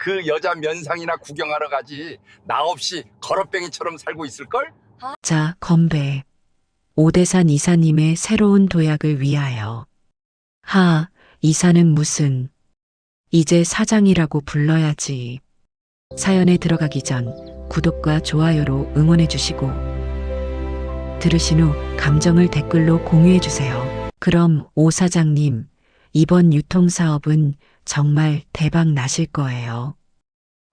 그 여자 면상이나 구경하러 가지. 나 없이 걸어병이처럼 살고 있을걸? 자, 건배. 오대산 이사님의 새로운 도약을 위하여. 하, 이사는 무슨. 이제 사장이라고 불러야지. 사연에 들어가기 전 구독과 좋아요로 응원해 주시고 들으신 후 감정을 댓글로 공유해 주세요. 그럼 오 사장님, 이번 유통사업은 정말 대박 나실 거예요.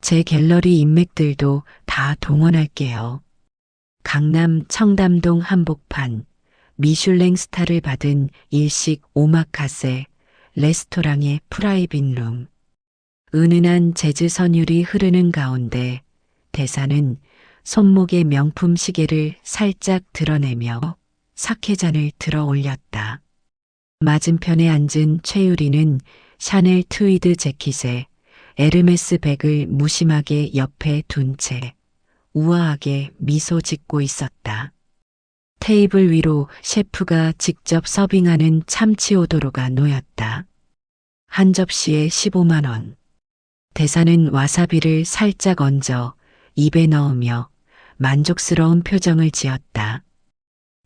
제 갤러리 인맥들도 다 동원할게요. 강남 청담동 한복판 미슐랭 스타를 받은 일식 오마카세 레스토랑의 프라이빗 룸. 은은한 재즈 선율이 흐르는 가운데 대사는 손목에 명품 시계를 살짝 드러내며 사케잔을 들어 올렸다. 맞은편에 앉은 최유리는 샤넬 트위드 재킷에 에르메스 백을 무심하게 옆에 둔 채 우아하게 미소 짓고 있었다. 테이블 위로 셰프가 직접 서빙하는 참치 오도로가 놓였다. 한 접시에 15만 원. 대사는 와사비를 살짝 얹어 입에 넣으며 만족스러운 표정을 지었다.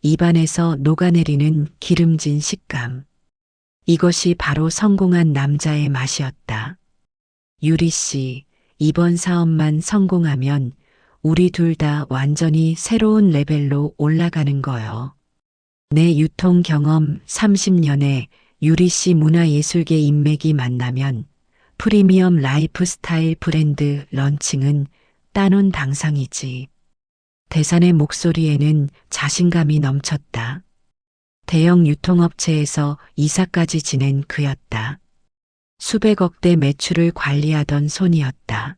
입안에서 녹아내리는 기름진 식감. 이것이 바로 성공한 남자의 맛이었다. 유리 씨, 이번 사업만 성공하면 우리 둘 다 완전히 새로운 레벨로 올라가는 거요. 내 유통 경험 30년에 유리 씨 문화예술계 인맥이 만나면 프리미엄 라이프스타일 브랜드 런칭은 따놓은 당상이지. 대산의 목소리에는 자신감이 넘쳤다. 대형 유통업체에서 이사까지 지낸 그였다. 수백억대 매출을 관리하던 손이었다.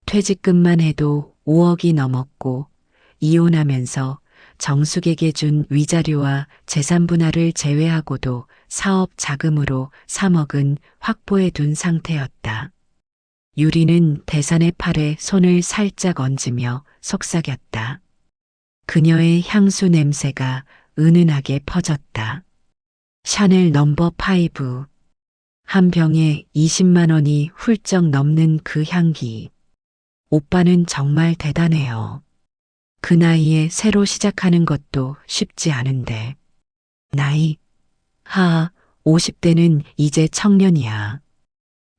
퇴직금만 해도 5억이 넘었고 이혼하면서 정숙에게 준 위자료와 재산 분할을 제외하고도 사업 자금으로 3억은 확보해 둔 상태였다. 유리는 대산의 팔에 손을 살짝 얹으며 속삭였다. 그녀의 향수 냄새가 은은하게 퍼졌다. 샤넬 넘버 5. 한 병에 20만 원이 훌쩍 넘는 그 향기. 오빠는 정말 대단해요. 그 나이에 새로 시작하는 것도 쉽지 않은데. 나이? 50대는 이제 청년이야.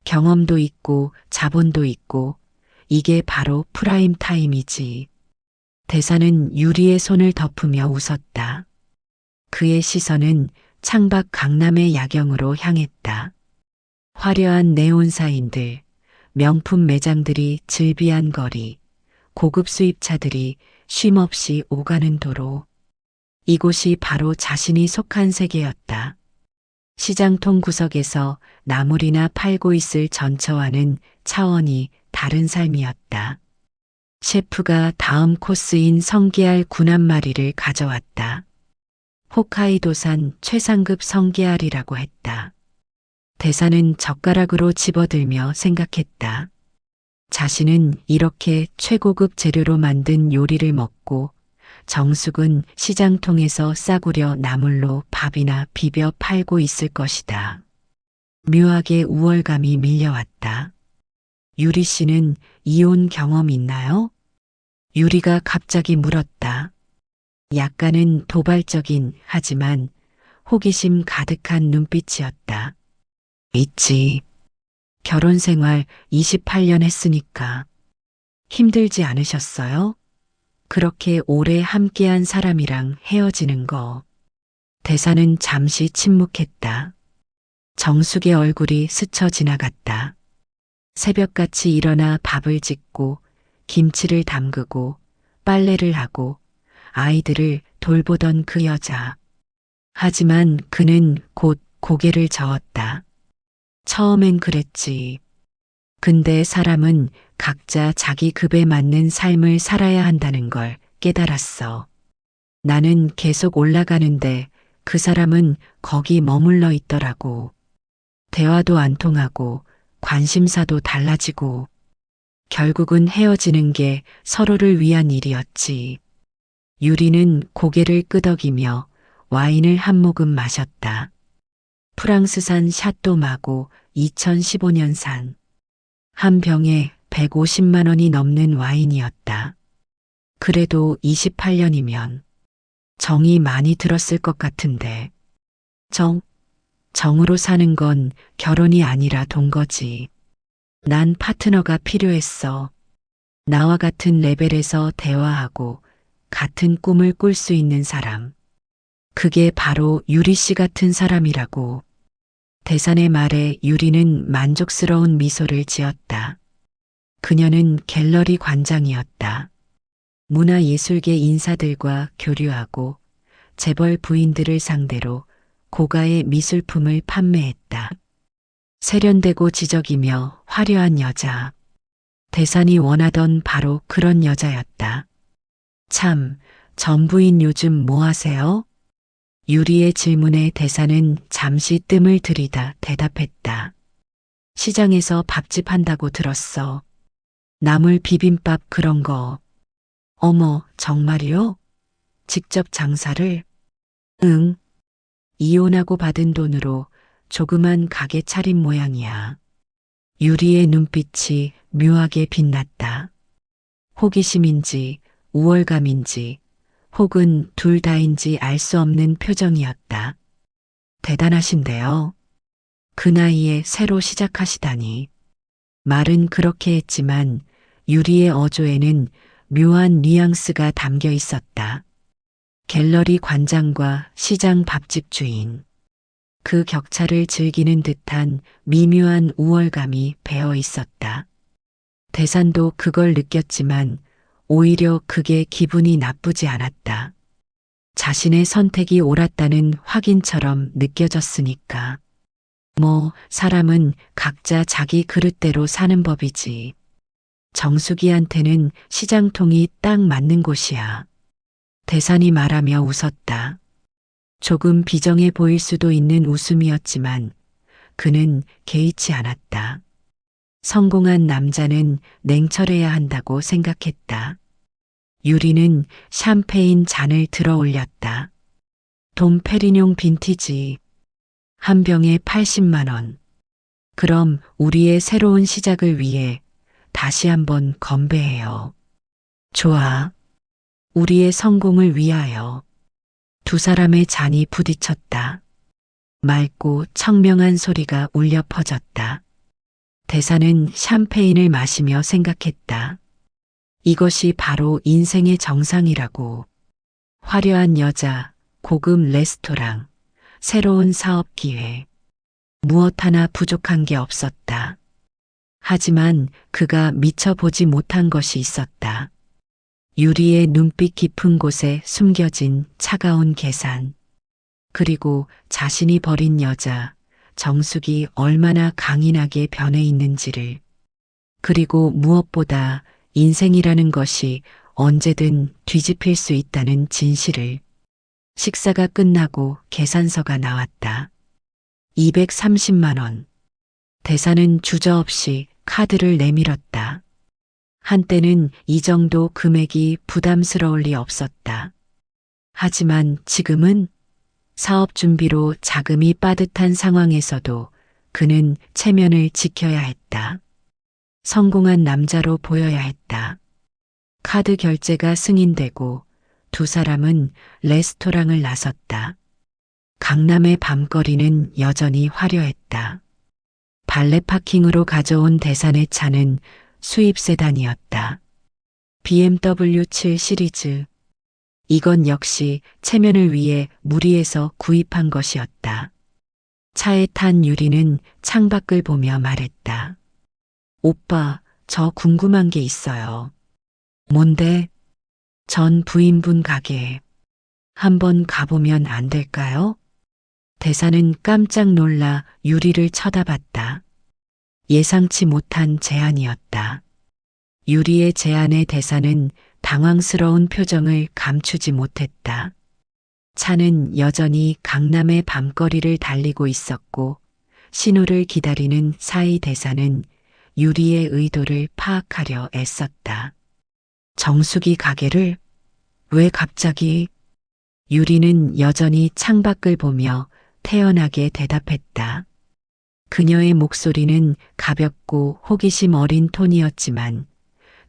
경험도 있고 자본도 있고 이게 바로 프라임 타임이지. 대사는 유리의 손을 덮으며 웃었다. 그의 시선은 창밖 강남의 야경으로 향했다. 화려한 네온사인들, 명품 매장들이 즐비한 거리, 고급 수입차들이 쉼없이 오가는 도로. 이곳이 바로 자신이 속한 세계였다. 시장통 구석에서 나물이나 팔고 있을 전처와는 차원이 다른 삶이었다. 셰프가 다음 코스인 성게알 군 한 마리를 가져왔다. 홋카이도산 최상급 성게알이라고 했다. 대사는 젓가락으로 집어들며 생각했다. 자신은 이렇게 최고급 재료로 만든 요리를 먹고 정숙은 시장통에서 싸구려 나물로 밥이나 비벼 팔고 있을 것이다. 묘하게 우월감이 밀려왔다. 유리 씨는 이혼 경험 있나요? 유리가 갑자기 물었다. 약간은 도발적인 하지만 호기심 가득한 눈빛이었다. 있지. 결혼 생활 28년 했으니까. 힘들지 않으셨어요? 그렇게 오래 함께한 사람이랑 헤어지는 거. 대사는 잠시 침묵했다. 정숙의 얼굴이 스쳐 지나갔다. 새벽같이 일어나 밥을 짓고 김치를 담그고 빨래를 하고 아이들을 돌보던 그 여자. 하지만 그는 곧 고개를 저었다. 처음엔 그랬지. 근데 사람은 각자 자기 급에 맞는 삶을 살아야 한다는 걸 깨달았어. 나는 계속 올라가는데 그 사람은 거기 머물러 있더라고. 대화도 안 통하고 관심사도 달라지고 결국은 헤어지는 게 서로를 위한 일이었지. 유리는 고개를 끄덕이며 와인을 한 모금 마셨다. 프랑스산 샤또 마고 2015년산. 한 병에 150만 원이 넘는 와인이었다. 그래도 28년이면 정이 많이 들었을 것 같은데. 정으로 사는 건 결혼이 아니라 동거지. 난 파트너가 필요했어. 나와 같은 레벨에서 대화하고 같은 꿈을 꿀 수 있는 사람. 그게 바로 유리 씨 같은 사람이라고. 대산의 말에 유리는 만족스러운 미소를 지었다. 그녀는 갤러리 관장이었다. 문화예술계 인사들과 교류하고 재벌 부인들을 상대로 고가의 미술품을 판매했다. 세련되고 지적이며 화려한 여자. 대산이 원하던 바로 그런 여자였다. 참, 전부인 요즘 뭐 하세요? 유리의 질문에 대산은 잠시 뜸을 들이다 대답했다. 시장에서 밥집 한다고 들었어. 나물 비빔밥 그런 거. 어머, 정말이요? 직접 장사를? 응. 이혼하고 받은 돈으로 조그만 가게 차린 모양이야. 유리의 눈빛이 묘하게 빛났다. 호기심인지 우월감인지 혹은 둘 다인지 알 수 없는 표정이었다. 대단하신데요. 그 나이에 새로 시작하시다니. 말은 그렇게 했지만 유리의 어조에는 묘한 뉘앙스가 담겨 있었다. 갤러리 관장과 시장 밥집 주인. 그 격차를 즐기는 듯한 미묘한 우월감이 배어 있었다. 대산도 그걸 느꼈지만 오히려 그게 기분이 나쁘지 않았다. 자신의 선택이 옳았다는 확인처럼 느껴졌으니까. 사람은 각자 자기 그릇대로 사는 법이지. 정수기한테는 시장통이 딱 맞는 곳이야. 대산이 말하며 웃었다. 조금 비정해 보일 수도 있는 웃음이었지만 그는 개의치 않았다. 성공한 남자는 냉철해야 한다고 생각했다. 유리는 샴페인 잔을 들어 올렸다. 돔 페리뇽 빈티지. 한 병에 80만 원. 그럼 우리의 새로운 시작을 위해 다시 한번 건배해요. 좋아. 우리의 성공을 위하여. 두 사람의 잔이 부딪혔다. 맑고 청명한 소리가 울려 퍼졌다. 대사는 샴페인을 마시며 생각했다. 이것이 바로 인생의 정상이라고. 화려한 여자, 고급 레스토랑, 새로운 사업 기회. 무엇 하나 부족한 게 없었다. 하지만 그가 미처 보지 못한 것이 있었다. 유리의 눈빛 깊은 곳에 숨겨진 차가운 계산. 그리고 자신이 버린 여자, 정숙이 얼마나 강인하게 변해 있는지를. 그리고 무엇보다 인생이라는 것이 언제든 뒤집힐 수 있다는 진실을. 식사가 끝나고 계산서가 나왔다. 230만 원. 대사는 주저없이 카드를 내밀었다. 한때는 이 정도 금액이 부담스러울 리 없었다. 하지만 지금은 사업 준비로 자금이 빠듯한 상황에서도 그는 체면을 지켜야 했다. 성공한 남자로 보여야 했다. 카드 결제가 승인되고 두 사람은 레스토랑을 나섰다. 강남의 밤거리는 여전히 화려했다. 발레 파킹으로 가져온 대산의 차는 수입 세단이었다. BMW 7 시리즈. 이건 역시 체면을 위해 무리해서 구입한 것이었다. 차에 탄 유리는 창밖을 보며 말했다. 오빠, 저 궁금한 게 있어요. 뭔데? 전 부인분 가게. 한번 가보면 안 될까요? 대사는 깜짝 놀라 유리를 쳐다봤다. 예상치 못한 제안이었다. 유리의 제안에 대사는 당황스러운 표정을 감추지 못했다. 차는 여전히 강남의 밤거리를 달리고 있었고 신호를 기다리는 사이 대사는 유리의 의도를 파악하려 애썼다. 정숙이 가게를? 왜 갑자기? 유리는 여전히 창밖을 보며 태연하게 대답했다. 그녀의 목소리는 가볍고 호기심 어린 톤이었지만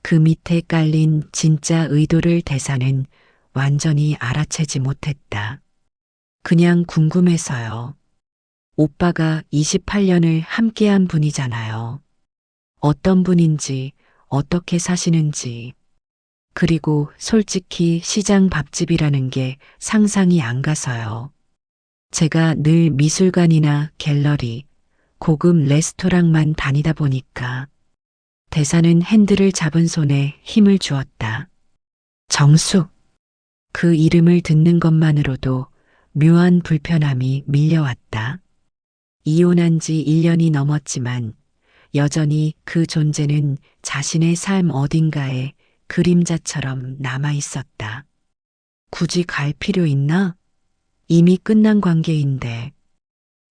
그 밑에 깔린 진짜 의도를 대사는 완전히 알아채지 못했다. 그냥 궁금해서요. 오빠가 28년을 함께한 분이잖아요. 어떤 분인지, 어떻게 사시는지. 그리고 솔직히 시장 밥집이라는 게 상상이 안 가서요. 제가 늘 미술관이나 갤러리, 고급 레스토랑만 다니다 보니까 대사는 핸들을 잡은 손에 힘을 주었다. 정숙. 그 이름을 듣는 것만으로도 묘한 불편함이 밀려왔다. 이혼한 지 1년이 넘었지만 여전히 그 존재는 자신의 삶 어딘가에 그림자처럼 남아 있었다. 굳이 갈 필요 있나? 이미 끝난 관계인데.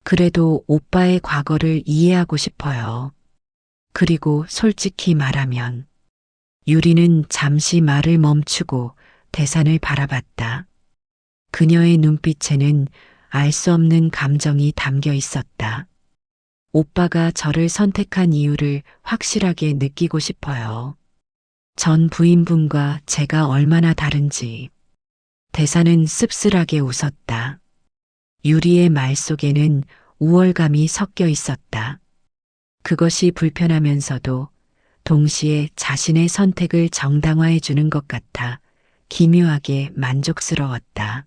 그래도 오빠의 과거를 이해하고 싶어요. 그리고 솔직히 말하면 유리는 잠시 말을 멈추고 대산을 바라봤다. 그녀의 눈빛에는 알 수 없는 감정이 담겨 있었다. 오빠가 저를 선택한 이유를 확실하게 느끼고 싶어요. 전 부인분과 제가 얼마나 다른지. 대사는 씁쓸하게 웃었다. 유리의 말 속에는 우월감이 섞여 있었다. 그것이 불편하면서도 동시에 자신의 선택을 정당화해 주는 것 같아 기묘하게 만족스러웠다.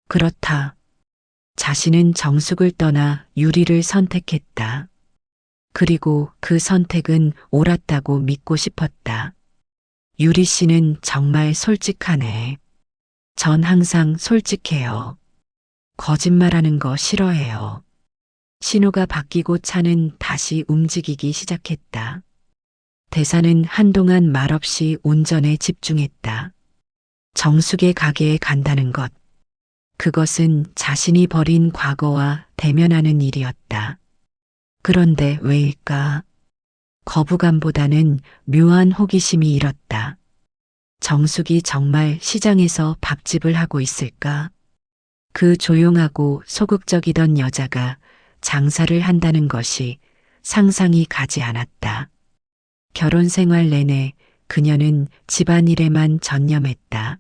그렇다. 자신은 정숙을 떠나 유리를 선택했다. 그리고 그 선택은 옳았다고 믿고 싶었다. 유리 씨는 정말 솔직하네. 전 항상 솔직해요. 거짓말하는 거 싫어해요. 신호가 바뀌고 차는 다시 움직이기 시작했다. 대사는 한동안 말없이 운전에 집중했다. 정숙의 가게에 간다는 것. 그것은 자신이 벌인 과거와 대면하는 일이었다. 그런데 왜일까? 거부감보다는 묘한 호기심이 일었다. 정숙이 정말 시장에서 밥집을 하고 있을까? 그 조용하고 소극적이던 여자가 장사를 한다는 것이 상상이 가지 않았다. 결혼 생활 내내 그녀는 집안일에만 전념했다.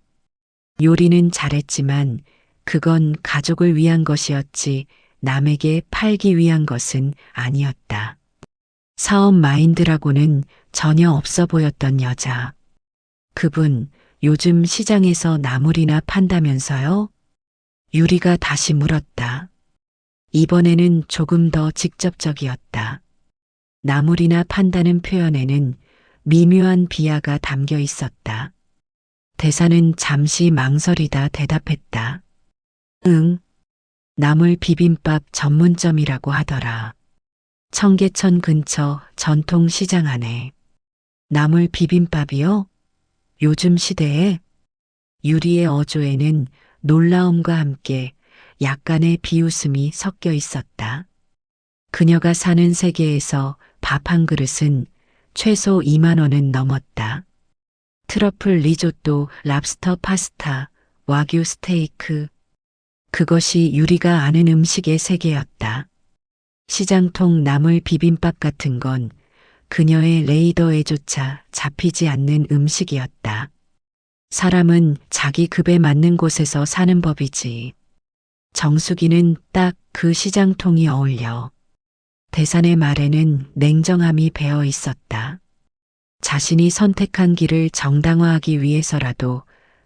요리는 잘했지만 그건 가족을 위한 것이었지 남에게 팔기 위한 것은 아니었다. 사업 마인드라고는 전혀 없어 보였던 여자. 그분 요즘 시장에서 나물이나 판다면서요? 유리가 다시 물었다. 이번에는 조금 더 직접적이었다. 나물이나 판다는 표현에는 미묘한 비하가 담겨 있었다. 대사는 잠시 망설이다 대답했다. 응. 나물 비빔밥 전문점이라고 하더라. 청계천 근처 전통시장 안에. 나물 비빔밥이요? 요즘 시대에? 유리의 어조에는 놀라움과 함께 약간의 비웃음이 섞여 있었다. 그녀가 사는 세계에서 밥 한 그릇은 최소 2만 원은 넘었다. 트러플 리조또, 랍스터 파스타, 와규 스테이크. 그것이 유리가 아는 음식의 세계였다. 시장통 나물 비빔밥 같은 건 그녀의 레이더에조차 잡히지 않는 음식이었다. 사람은 자기 급에 맞는 곳에서 사는 법이지. 정숙이는 딱 그 시장통이 어울려. 대산의 말에는 냉정함이 배어 있었다. 자신이 선택한 길을 정당화하기 위해서라도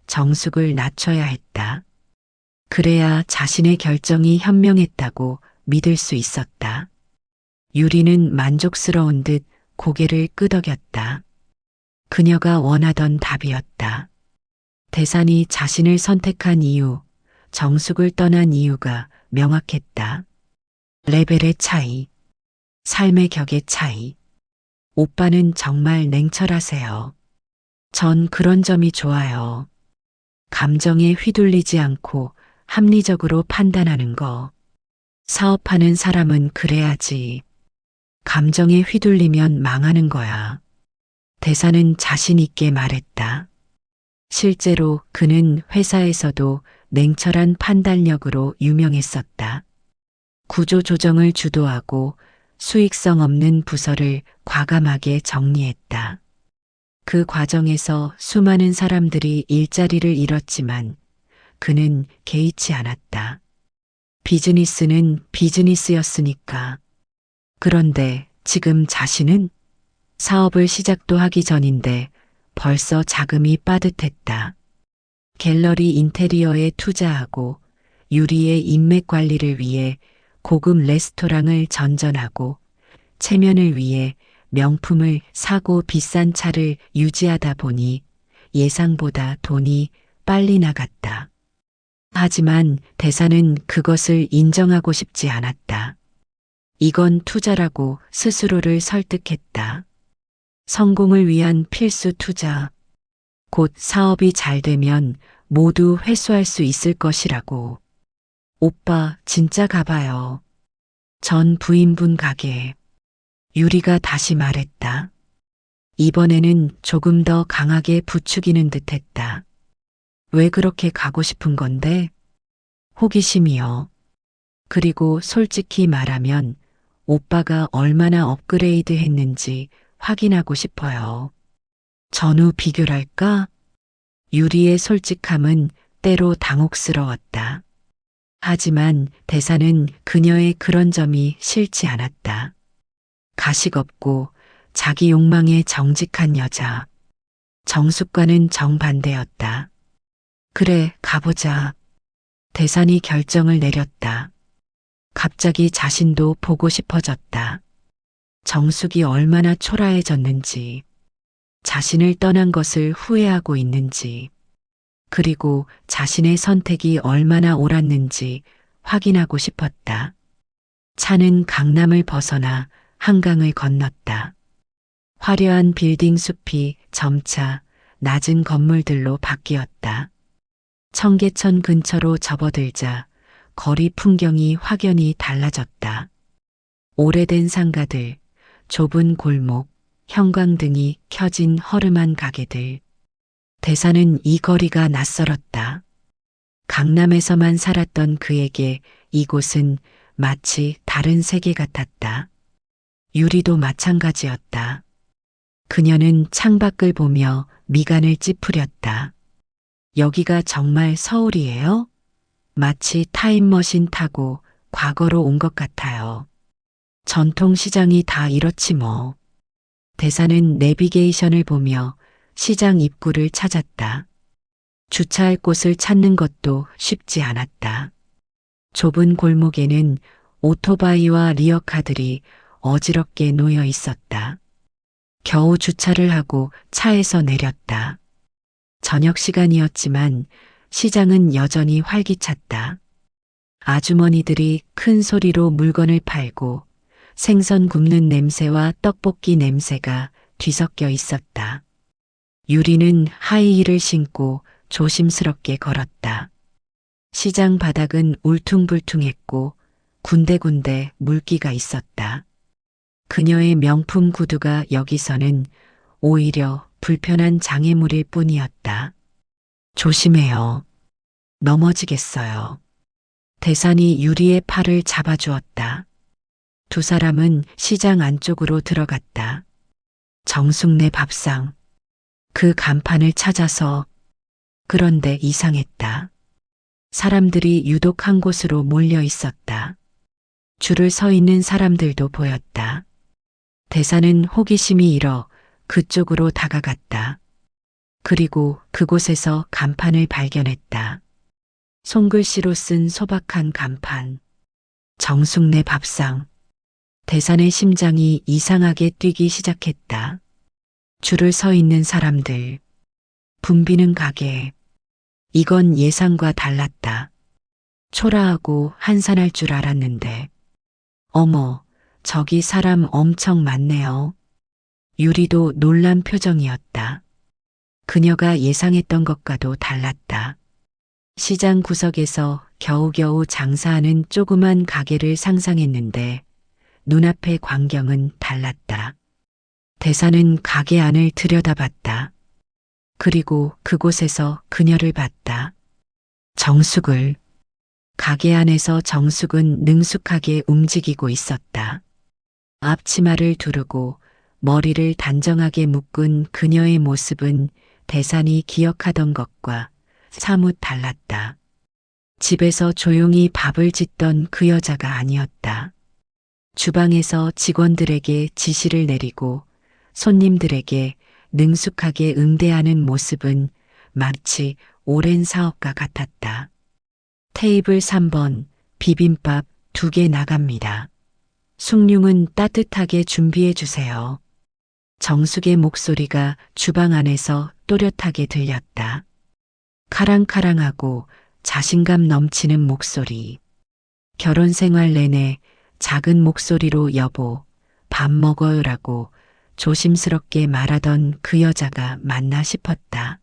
정숙을 낮춰야 했다. 그래야 자신의 결정이 현명했다고 믿을 수 있었다. 유리는 만족스러운 듯 고개를 끄덕였다. 그녀가 원하던 답이었다. 대산이 자신을 선택한 이유, 정숙을 떠난 이유가 명확했다. 레벨의 차이, 삶의 격의 차이. 오빠는 정말 냉철하세요. 전 그런 점이 좋아요. 감정에 휘둘리지 않고 합리적으로 판단하는 거. 사업하는 사람은 그래야지. 감정에 휘둘리면 망하는 거야. 대사는 자신 있게 말했다. 실제로 그는 회사에서도 냉철한 판단력으로 유명했었다. 구조 조정을 주도하고 수익성 없는 부서를 과감하게 정리했다. 그 과정에서 수많은 사람들이 일자리를 잃었지만 그는 개의치 않았다. 비즈니스는 비즈니스였으니까. 그런데 지금 자신은 사업을 시작도 하기 전인데 벌써 자금이 빠듯했다. 갤러리 인테리어에 투자하고 유리의 인맥 관리를 위해 고급 레스토랑을 전전하고 체면을 위해 명품을 사고 비싼 차를 유지하다 보니 예상보다 돈이 빨리 나갔다. 하지만 대사는 그것을 인정하고 싶지 않았다. 이건 투자라고 스스로를 설득했다. 성공을 위한 필수 투자. 곧 사업이 잘 되면 모두 회수할 수 있을 것이라고. 오빠, 진짜 가봐요. 전 부인분 가게. 유리가 다시 말했다. 이번에는 조금 더 강하게 부추기는 듯 했다. 왜 그렇게 가고 싶은 건데? 호기심이요. 그리고 솔직히 말하면 오빠가 얼마나 업그레이드 했는지 확인하고 싶어요. 전후 비교랄까? 유리의 솔직함은 때로 당혹스러웠다. 하지만 대사는 그녀의 그런 점이 싫지 않았다. 가식 없고 자기 욕망에 정직한 여자. 정숙과는 정반대였다. 그래, 가보자. 대산이 결정을 내렸다. 갑자기 자신도 보고 싶어졌다. 정숙이 얼마나 초라해졌는지, 자신을 떠난 것을 후회하고 있는지, 그리고 자신의 선택이 얼마나 옳았는지 확인하고 싶었다. 차는 강남을 벗어나 한강을 건넜다. 화려한 빌딩 숲이 점차 낮은 건물들로 바뀌었다. 청계천 근처로 접어들자 거리 풍경이 확연히 달라졌다. 오래된 상가들, 좁은 골목, 형광등이 켜진 허름한 가게들. 대사는 이 거리가 낯설었다. 강남에서만 살았던 그에게 이곳은 마치 다른 세계 같았다. 유리도 마찬가지였다. 그녀는 창밖을 보며 미간을 찌푸렸다. 여기가 정말 서울이에요? 마치 타임머신 타고 과거로 온 것 같아요. 전통시장이 다 이렇지 뭐. 대사는 내비게이션을 보며 시장 입구를 찾았다. 주차할 곳을 찾는 것도 쉽지 않았다. 좁은 골목에는 오토바이와 리어카들이 어지럽게 놓여 있었다. 겨우 주차를 하고 차에서 내렸다. 저녁 시간이었지만 시장은 여전히 활기찼다. 아주머니들이 큰 소리로 물건을 팔고 생선 굽는 냄새와 떡볶이 냄새가 뒤섞여 있었다. 유리는 하이힐을 신고 조심스럽게 걸었다. 시장 바닥은 울퉁불퉁했고 군데군데 물기가 있었다. 그녀의 명품 구두가 여기서는 오히려 불편한 장애물일 뿐이었다. 조심해요. 넘어지겠어요. 대산이 유리의 팔을 잡아주었다. 두 사람은 시장 안쪽으로 들어갔다. 정숙네 밥상. 그 간판을 찾아서. 그런데 이상했다. 사람들이 유독 한 곳으로 몰려 있었다. 줄을 서 있는 사람들도 보였다. 대사는 호기심이 일어 그쪽으로 다가갔다. 그리고 그곳에서 간판을 발견했다. 손글씨로 쓴 소박한 간판. 정숙네 밥상. 대산의 심장이 이상하게 뛰기 시작했다. 줄을 서 있는 사람들. 붐비는 가게. 이건 예상과 달랐다. 초라하고 한산할 줄 알았는데. 어머, 저기 사람 엄청 많네요. 유리도 놀란 표정이었다. 그녀가 예상했던 것과도 달랐다. 시장 구석에서 겨우겨우 장사하는 조그만 가게를 상상했는데 눈앞의 광경은 달랐다. 대사는 가게 안을 들여다봤다. 그리고 그곳에서 그녀를 봤다. 정숙을. 가게 안에서 정숙은 능숙하게 움직이고 있었다. 앞치마를 두르고 머리를 단정하게 묶은 그녀의 모습은 대산이 기억하던 것과 사뭇 달랐다. 집에서 조용히 밥을 짓던 그 여자가 아니었다. 주방에서 직원들에게 지시를 내리고 손님들에게 능숙하게 응대하는 모습은 마치 오랜 사업가 같았다. 테이블 3번, 비빔밥 2개 나갑니다. 숭늉은 따뜻하게 준비해 주세요. 정숙의 목소리가 주방 안에서 또렷하게 들렸다. 카랑카랑하고 자신감 넘치는 목소리. 결혼 생활 내내 작은 목소리로 여보, 밥 먹어요라고 조심스럽게 말하던 그 여자가 맞나 싶었다.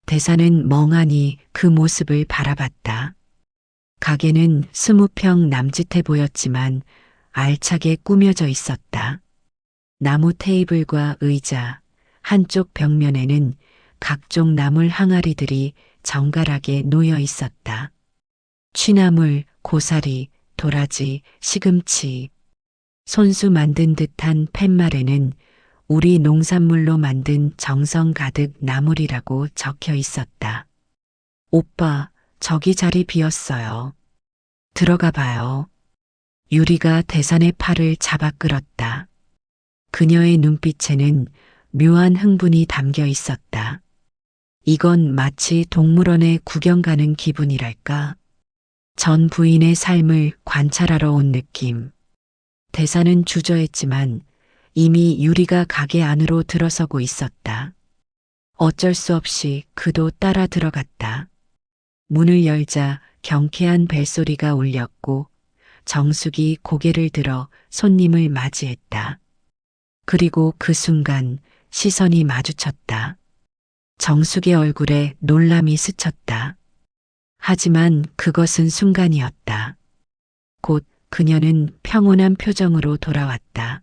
대사는 멍하니 그 모습을 바라봤다. 가게는 20평 남짓해 보였지만 알차게 꾸며져 있었다. 나무 테이블과 의자, 한쪽 벽면에는 각종 나물 항아리들이 정갈하게 놓여 있었다. 취나물, 고사리, 도라지, 시금치. 손수 만든 듯한 팻말에는 우리 농산물로 만든 정성 가득 나물이라고 적혀 있었다. 오빠, 저기 자리 비었어요. 들어가 봐요. 유리가 대산의 팔을 잡아 끌었다. 그녀의 눈빛에는 묘한 흥분이 담겨 있었다. 이건 마치 동물원에 구경 가는 기분이랄까. 전 부인의 삶을 관찰하러 온 느낌. 대사는 주저했지만 이미 유리가 가게 안으로 들어서고 있었다. 어쩔 수 없이 그도 따라 들어갔다. 문을 열자 경쾌한 벨소리가 울렸고 정숙이 고개를 들어 손님을 맞이했다. 그리고 그 순간 시선이 마주쳤다. 정숙의 얼굴에 놀람이 스쳤다. 하지만 그것은 순간이었다. 곧 그녀는 평온한 표정으로 돌아왔다.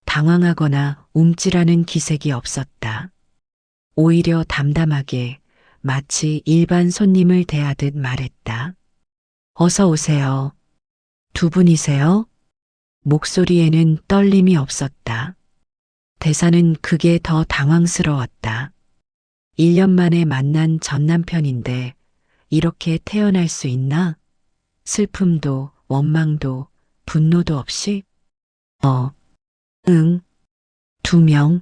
당황하거나 움찔하는 기색이 없었다. 오히려 담담하게 마치 일반 손님을 대하듯 말했다. 어서 오세요. 두 분이세요? 목소리에는 떨림이 없었다. 대사는 그게 더 당황스러웠다. 1년 만에 만난 전 남편인데 이렇게 태어날 수 있나? 슬픔도 원망도 분노도 없이? 응. 2명.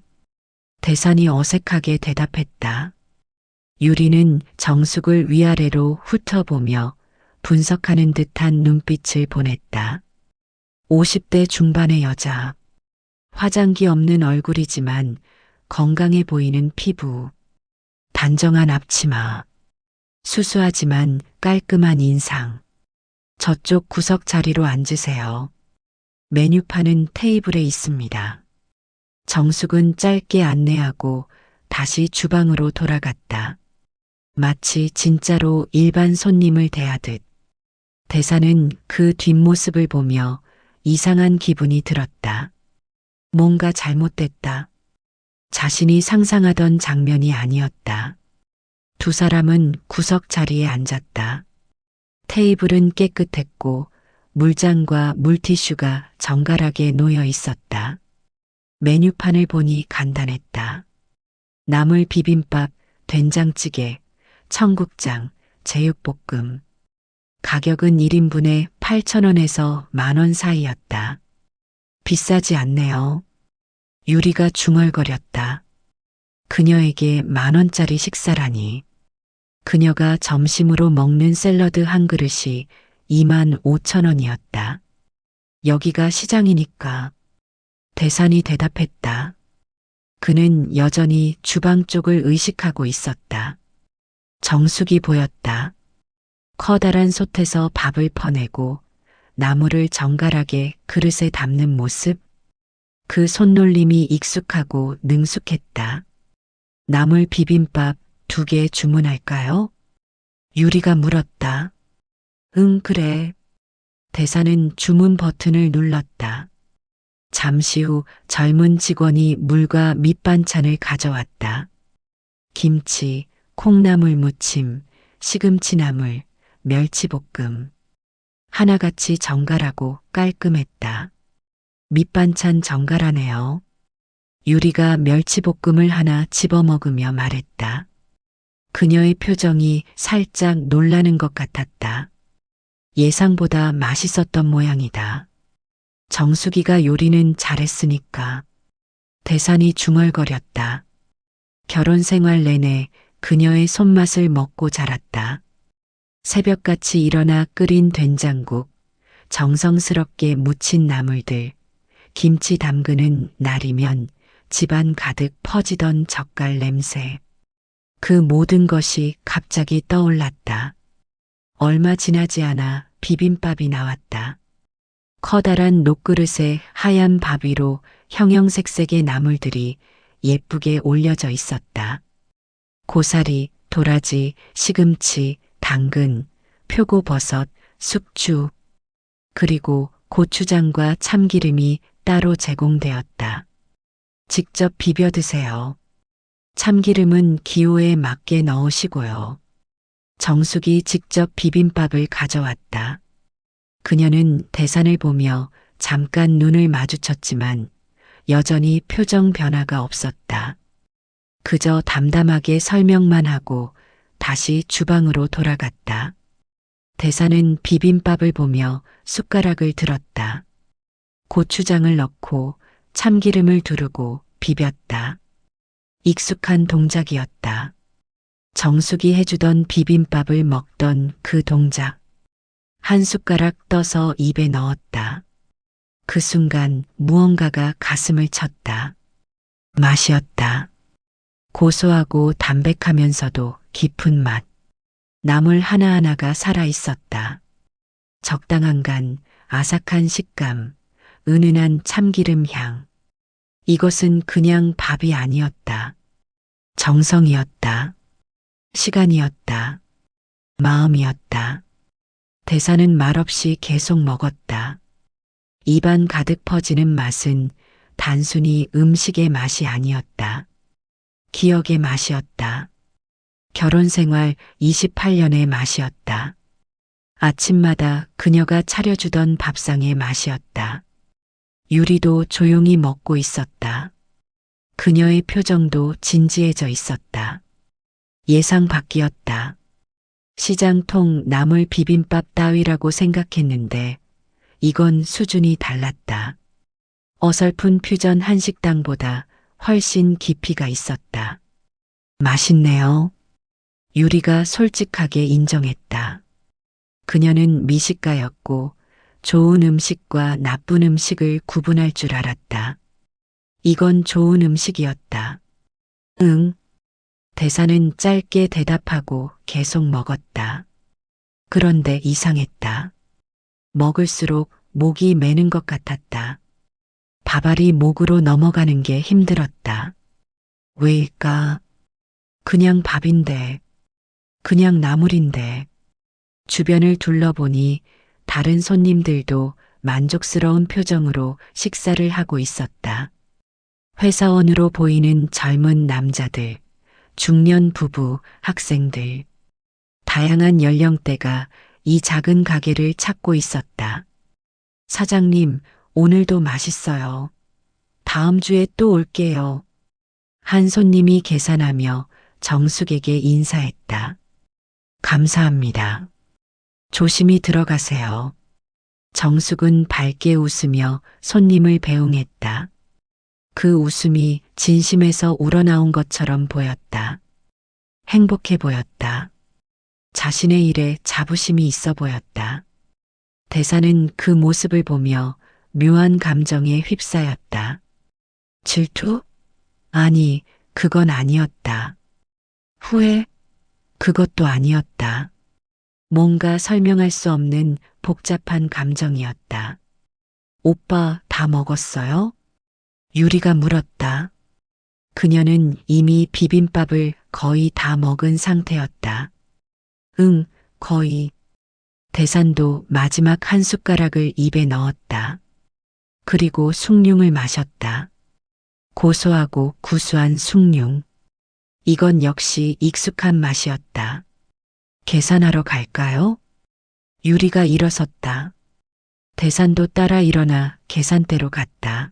대산이 어색하게 대답했다. 유리는 정숙을 위아래로 훑어보며 분석하는 듯한 눈빛을 보냈다. 50대 중반의 여자. 화장기 없는 얼굴이지만 건강해 보이는 피부. 단정한 앞치마. 수수하지만 깔끔한 인상. 저쪽 구석 자리로 앉으세요. 메뉴판은 테이블에 있습니다. 정숙은 짧게 안내하고 다시 주방으로 돌아갔다. 마치 진짜로 일반 손님을 대하듯. 대사는 그 뒷모습을 보며 이상한 기분이 들었다. 뭔가 잘못됐다. 자신이 상상하던 장면이 아니었다. 두 사람은 구석 자리에 앉았다. 테이블은 깨끗했고 물잔과 물티슈가 정갈하게 놓여 있었다. 메뉴판을 보니 간단했다. 나물 비빔밥, 된장찌개, 청국장, 제육볶음. 가격은 1인분에 8,000원에서 10,000원 사이였다. 비싸지 않네요. 유리가 중얼거렸다. 그녀에게 10,000원짜리 식사라니. 그녀가 점심으로 먹는 샐러드 한 그릇이 25,000원이었다. 여기가 시장이니까. 대산이 대답했다. 그는 여전히 주방 쪽을 의식하고 있었다. 정숙이 보였다. 커다란 솥에서 밥을 퍼내고 나물을 정갈하게 그릇에 담는 모습. 그 손놀림이 익숙하고 능숙했다. 나물 비빔밥 2개 주문할까요? 유리가 물었다. 응, 그래. 대사는 주문 버튼을 눌렀다. 잠시 후 젊은 직원이 물과 밑반찬을 가져왔다. 김치, 콩나물 무침, 시금치나물, 멸치볶음. 하나같이 정갈하고 깔끔했다. 밑반찬 정갈하네요. 유리가 멸치볶음을 하나 집어먹으며 말했다. 그녀의 표정이 살짝 놀라는 것 같았다. 예상보다 맛있었던 모양이다. 정수기가 요리는 잘했으니까. 대산이 중얼거렸다. 결혼 생활 내내 그녀의 손맛을 먹고 자랐다. 새벽같이 일어나 끓인 된장국, 정성스럽게 무친 나물들, 김치 담그는 날이면 집안 가득 퍼지던 젓갈 냄새. 그 모든 것이 갑자기 떠올랐다. 얼마 지나지 않아 비빔밥이 나왔다. 커다란 녹그릇에 하얀 밥 위로 형형색색의 나물들이 예쁘게 올려져 있었다. 고사리, 도라지, 시금치, 당근, 표고버섯, 숙주, 그리고 고추장과 참기름이 따로 제공되었다. 직접 비벼 드세요. 참기름은 기호에 맞게 넣으시고요. 정숙이 직접 비빔밥을 가져왔다. 그녀는 대산을 보며 잠깐 눈을 마주쳤지만 여전히 표정 변화가 없었다. 그저 담담하게 설명만 하고 다시 주방으로 돌아갔다. 대산은 비빔밥을 보며 숟가락을 들었다. 고추장을 넣고 참기름을 두르고 비볐다. 익숙한 동작이었다. 정숙이 해주던 비빔밥을 먹던 그 동작. 한 숟가락 떠서 입에 넣었다. 그 순간 무언가가 가슴을 쳤다. 맛이었다. 고소하고 담백하면서도 깊은 맛. 나물 하나하나가 살아있었다. 적당한 간, 아삭한 식감, 은은한 참기름 향. 이것은 그냥 밥이 아니었다. 정성이었다. 시간이었다. 마음이었다. 대사는 말없이 계속 먹었다. 입안 가득 퍼지는 맛은 단순히 음식의 맛이 아니었다. 기억의 맛이었다. 결혼 생활 28년의 맛이었다. 아침마다 그녀가 차려주던 밥상의 맛이었다. 유리도 조용히 먹고 있었다. 그녀의 표정도 진지해져 있었다. 예상 밖이었다. 시장통 나물 비빔밥 따위라고 생각했는데 이건 수준이 달랐다. 어설픈 퓨전 한식당보다 훨씬 깊이가 있었다. 맛있네요. 유리가 솔직하게 인정했다. 그녀는 미식가였고 좋은 음식과 나쁜 음식을 구분할 줄 알았다. 이건 좋은 음식이었다. 응. 대사는 짧게 대답하고 계속 먹었다. 그런데 이상했다. 먹을수록 목이 메는 것 같았다. 밥알이 목으로 넘어가는 게 힘들었다. 왜일까? 그냥 밥인데, 그냥 나물인데. 주변을 둘러보니 다른 손님들도 만족스러운 표정으로 식사를 하고 있었다. 회사원으로 보이는 젊은 남자들, 중년 부부, 학생들. 다양한 연령대가 이 작은 가게를 찾고 있었다. 사장님, 오늘도 맛있어요. 다음 주에 또 올게요. 한 손님이 계산하며 정숙에게 인사했다. 감사합니다. 조심히 들어가세요. 정숙은 밝게 웃으며 손님을 배웅했다. 그 웃음이 진심에서 우러나온 것처럼 보였다. 행복해 보였다. 자신의 일에 자부심이 있어 보였다. 대사는 그 모습을 보며 묘한 감정에 휩싸였다. 질투? 아니, 그건 아니었다. 후회? 그것도 아니었다. 뭔가 설명할 수 없는 복잡한 감정이었다. 오빠 다 먹었어요? 유리가 물었다. 그녀는 이미 비빔밥을 거의 다 먹은 상태였다. 응, 거의. 대산도 마지막 한 숟가락을 입에 넣었다. 그리고 숭늉을 마셨다. 고소하고 구수한 숭늉. 이건 역시 익숙한 맛이었다. 계산하러 갈까요? 유리가 일어섰다. 대산도 따라 일어나 계산대로 갔다.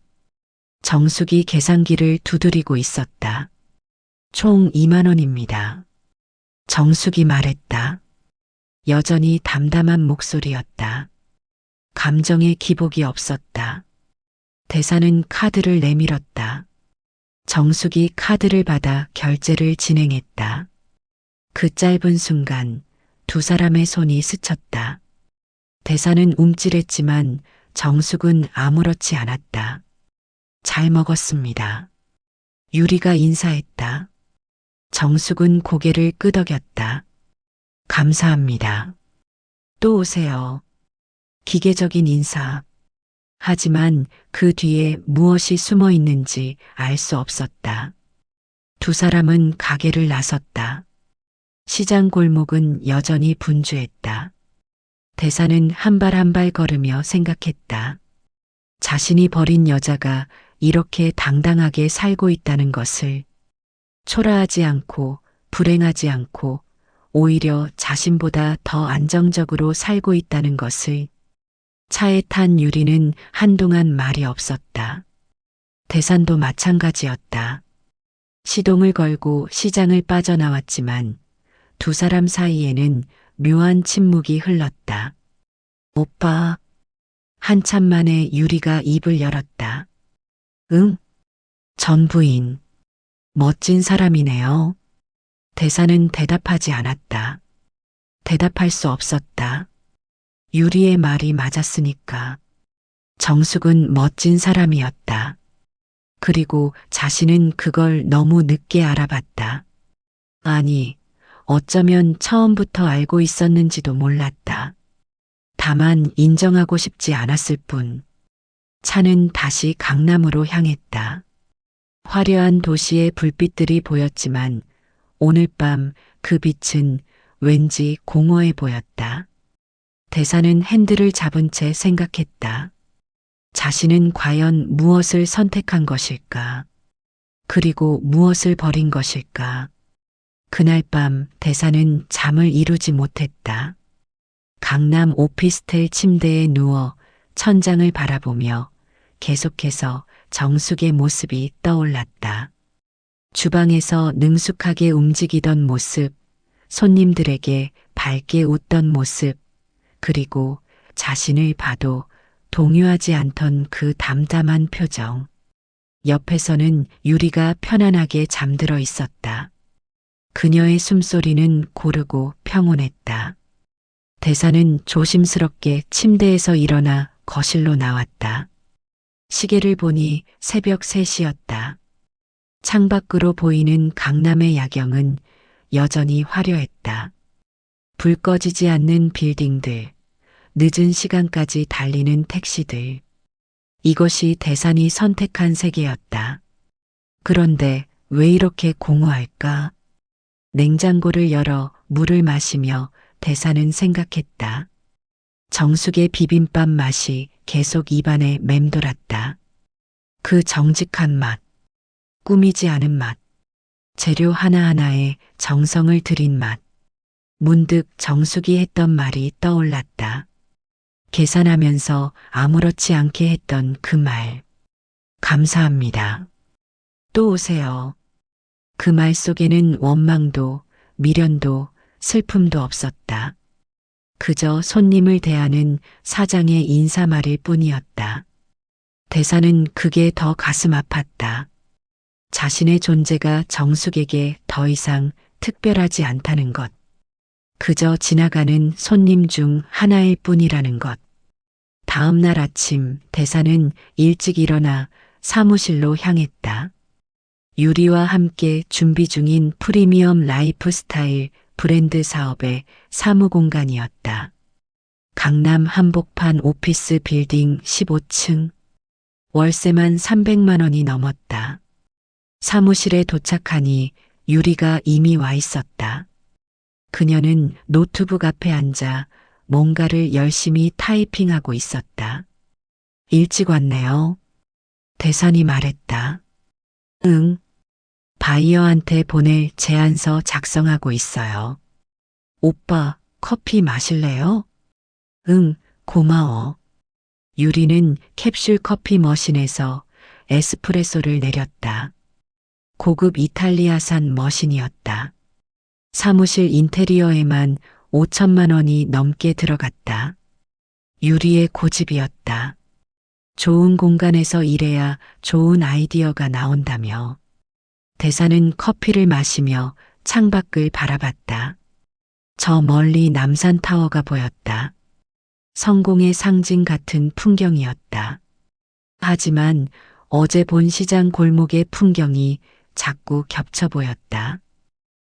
정숙이 계산기를 두드리고 있었다. 총 2만 원입니다. 정숙이 말했다. 여전히 담담한 목소리였다. 감정의 기복이 없었다. 대사는 카드를 내밀었다. 정숙이 카드를 받아 결제를 진행했다. 그 짧은 순간 두 사람의 손이 스쳤다. 대사는 움찔했지만 정숙은 아무렇지 않았다. 잘 먹었습니다. 유리가 인사했다. 정숙은 고개를 끄덕였다. 감사합니다. 또 오세요. 기계적인 인사. 하지만 그 뒤에 무엇이 숨어 있는지 알 수 없었다. 두 사람은 가게를 나섰다. 시장 골목은 여전히 분주했다. 대사는 한 발 한 발 걸으며 생각했다. 자신이 버린 여자가 이렇게 당당하게 살고 있다는 것을, 초라하지 않고 불행하지 않고 오히려 자신보다 더 안정적으로 살고 있다는 것을. 차에 탄 유리는 한동안 말이 없었다. 대산도 마찬가지였다. 시동을 걸고 시장을 빠져나왔지만 두 사람 사이에는 묘한 침묵이 흘렀다. 오빠. 한참 만에 유리가 입을 열었다. 응? 전 부인. 멋진 사람이네요. 대사는 대답하지 않았다. 대답할 수 없었다. 유리의 말이 맞았으니까. 정숙은 멋진 사람이었다. 그리고 자신은 그걸 너무 늦게 알아봤다. 아니, 어쩌면 처음부터 알고 있었는지도 몰랐다. 다만 인정하고 싶지 않았을 뿐. 차는 다시 강남으로 향했다. 화려한 도시의 불빛들이 보였지만 오늘 밤 그 빛은 왠지 공허해 보였다. 대사는 핸들을 잡은 채 생각했다. 자신은 과연 무엇을 선택한 것일까? 그리고 무엇을 버린 것일까? 그날 밤 대사는 잠을 이루지 못했다. 강남 오피스텔 침대에 누워 천장을 바라보며 계속해서 정숙의 모습이 떠올랐다. 주방에서 능숙하게 움직이던 모습, 손님들에게 밝게 웃던 모습, 그리고 자신을 봐도 동요하지 않던 그 담담한 표정. 옆에서는 유리가 편안하게 잠들어 있었다. 그녀의 숨소리는 고르고 평온했다. 대사는 조심스럽게 침대에서 일어나 거실로 나왔다. 시계를 보니 새벽 3시였다. 창밖으로 보이는 강남의 야경은 여전히 화려했다. 불 꺼지지 않는 빌딩들, 늦은 시간까지 달리는 택시들. 이것이 대산이 선택한 세계였다. 그런데 왜 이렇게 공허할까? 냉장고를 열어 물을 마시며 대산은 생각했다. 정숙의 비빔밥 맛이 계속 입안에 맴돌았다. 그 정직한 맛, 꾸미지 않은 맛, 재료 하나하나에 정성을 들인 맛. 문득 정숙이 했던 말이 떠올랐다. 계산하면서 아무렇지 않게 했던 그 말. 감사합니다. 또 오세요. 그 말 속에는 원망도, 미련도, 슬픔도 없었다. 그저 손님을 대하는 사장의 인사말일 뿐이었다. 대사는 그게 더 가슴 아팠다. 자신의 존재가 정숙에게 더 이상 특별하지 않다는 것. 그저 지나가는 손님 중 하나일 뿐이라는 것. 다음 날 아침 대사는 일찍 일어나 사무실로 향했다. 유리와 함께 준비 중인 프리미엄 라이프 스타일 브랜드 사업의 사무 공간이었다. 강남 한복판 오피스 빌딩 15층. 월세만 300만 원이 넘었다. 사무실에 도착하니 유리가 이미 와 있었다. 그녀는 노트북 앞에 앉아 뭔가를 열심히 타이핑하고 있었다. 일찍 왔네요. 대산이 말했다. 응. 바이어한테 보낼 제안서 작성하고 있어요. 오빠, 커피 마실래요? 응, 고마워. 유리는 캡슐 커피 머신에서 에스프레소를 내렸다. 고급 이탈리아산 머신이었다. 사무실 인테리어에만 5천만 원이 넘게 들어갔다. 유리의 고집이었다. 좋은 공간에서 일해야 좋은 아이디어가 나온다며. 대사는 커피를 마시며 창밖을 바라봤다. 저 멀리 남산타워가 보였다. 성공의 상징 같은 풍경이었다. 하지만 어제 본 시장 골목의 풍경이 자꾸 겹쳐 보였다.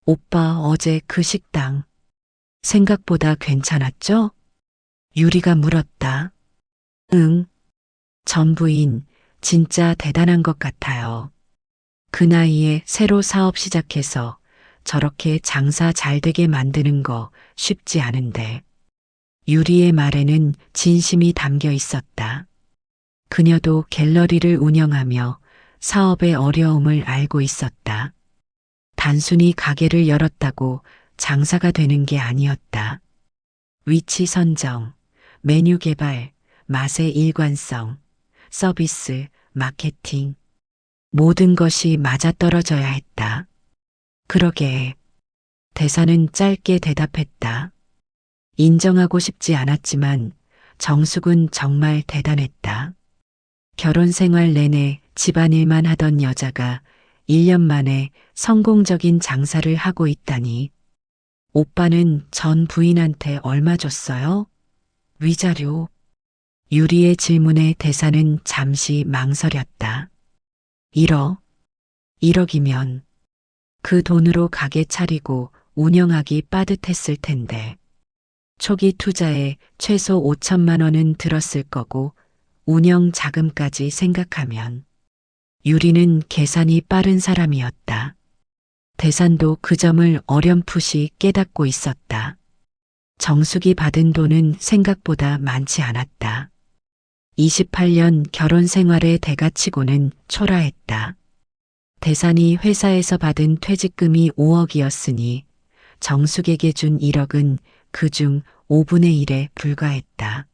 오빠, 어제 그 식당 생각보다 괜찮았죠? 유리가 물었다. 응. 전 부인 진짜 대단한 것 같아요. 그 나이에 새로 사업 시작해서 저렇게 장사 잘 되게 만드는 거 쉽지 않은데. 유리의 말에는 진심이 담겨 있었다. 그녀도 갤러리를 운영하며 사업의 어려움을 알고 있었다. 단순히 가게를 열었다고 장사가 되는 게 아니었다. 위치 선정, 메뉴 개발, 맛의 일관성, 서비스, 마케팅. 모든 것이 맞아떨어져야 했다. 그러게. 대사는 짧게 대답했다. 인정하고 싶지 않았지만 정숙은 정말 대단했다. 결혼 생활 내내 집안일만 하던 여자가 1년 만에 성공적인 장사를 하고 있다니. 오빠는 전 부인한테 얼마 줬어요? 위자료. 유리의 질문에 대사는 잠시 망설였다. 1억. 1억이면 그 돈으로 가게 차리고 운영하기 빠듯했을 텐데. 초기 투자에 최소 5천만 원은 들었을 거고 운영 자금까지 생각하면. 유리는 계산이 빠른 사람이었다. 대산도 그 점을 어렴풋이 깨닫고 있었다. 정숙이 받은 돈은 생각보다 많지 않았다. 28년 결혼 생활의 대가치고는 초라했다. 대산이 회사에서 받은 퇴직금이 5억이었으니 정숙에게 준 1억은 그중 5분의 1에 불과했다.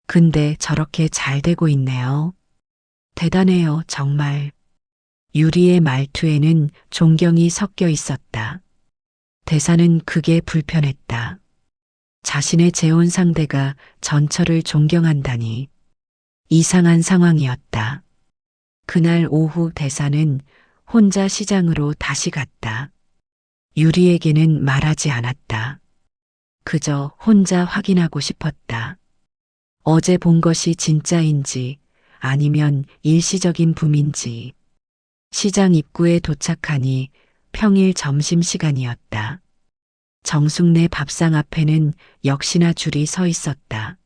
근데 저렇게 잘 되고 있네요. 대단해요, 정말. 유리의 말투에는 존경이 섞여 있었다. 대사는 그게 불편했다. 자신의 재혼 상대가 전처를 존경한다니. 이상한 상황이었다. 그날 오후 대사는 혼자 시장으로 다시 갔다. 유리에게는 말하지 않았다. 그저 혼자 확인하고 싶었다. 어제 본 것이 진짜인지 아니면 일시적인 붐인지. 시장 입구에 도착하니 평일 점심시간이었다. 정숙네 밥상 앞에는 역시나 줄이 서 있었다.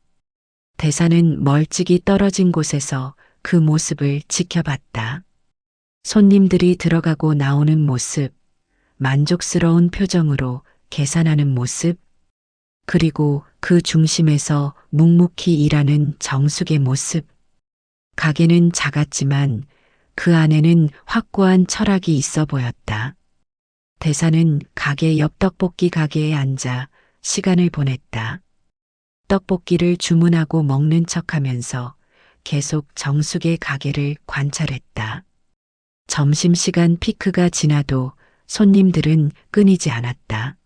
대사는 멀찍이 떨어진 곳에서 그 모습을 지켜봤다. 손님들이 들어가고 나오는 모습, 만족스러운 표정으로 계산하는 모습, 그리고 그 중심에서 묵묵히 일하는 정숙의 모습. 가게는 작았지만 그 안에는 확고한 철학이 있어 보였다. 대사는 가게 옆 떡볶이 가게에 앉아 시간을 보냈다. 떡볶이를 주문하고 먹는 척하면서 계속 정숙의 가게를 관찰했다. 점심시간 피크가 지나도 손님들은 끊이지 않았다.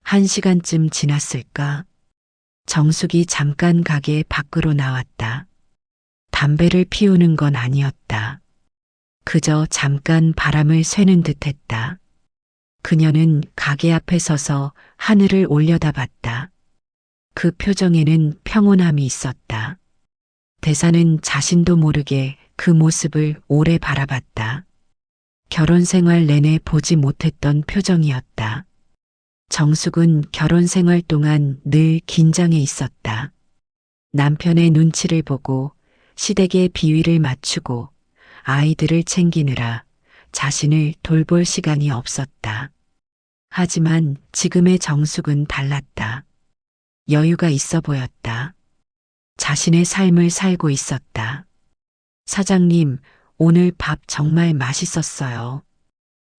1시간쯤 지났을까? 정숙이 잠깐 가게 밖으로 나왔다. 담배를 피우는 건 아니었다. 그저 잠깐 바람을 쐬는 듯했다. 그녀는 가게 앞에 서서 하늘을 올려다봤다. 그 표정에는 평온함이 있었다. 대사는 자신도 모르게 그 모습을 오래 바라봤다. 결혼 생활 내내 보지 못했던 표정이었다. 정숙은 결혼 생활 동안 늘 긴장해 있었다. 남편의 눈치를 보고 시댁의 비위를 맞추고 아이들을 챙기느라 자신을 돌볼 시간이 없었다. 하지만 지금의 정숙은 달랐다. 여유가 있어 보였다. 자신의 삶을 살고 있었다. 사장님, 오늘 밥 정말 맛있었어요.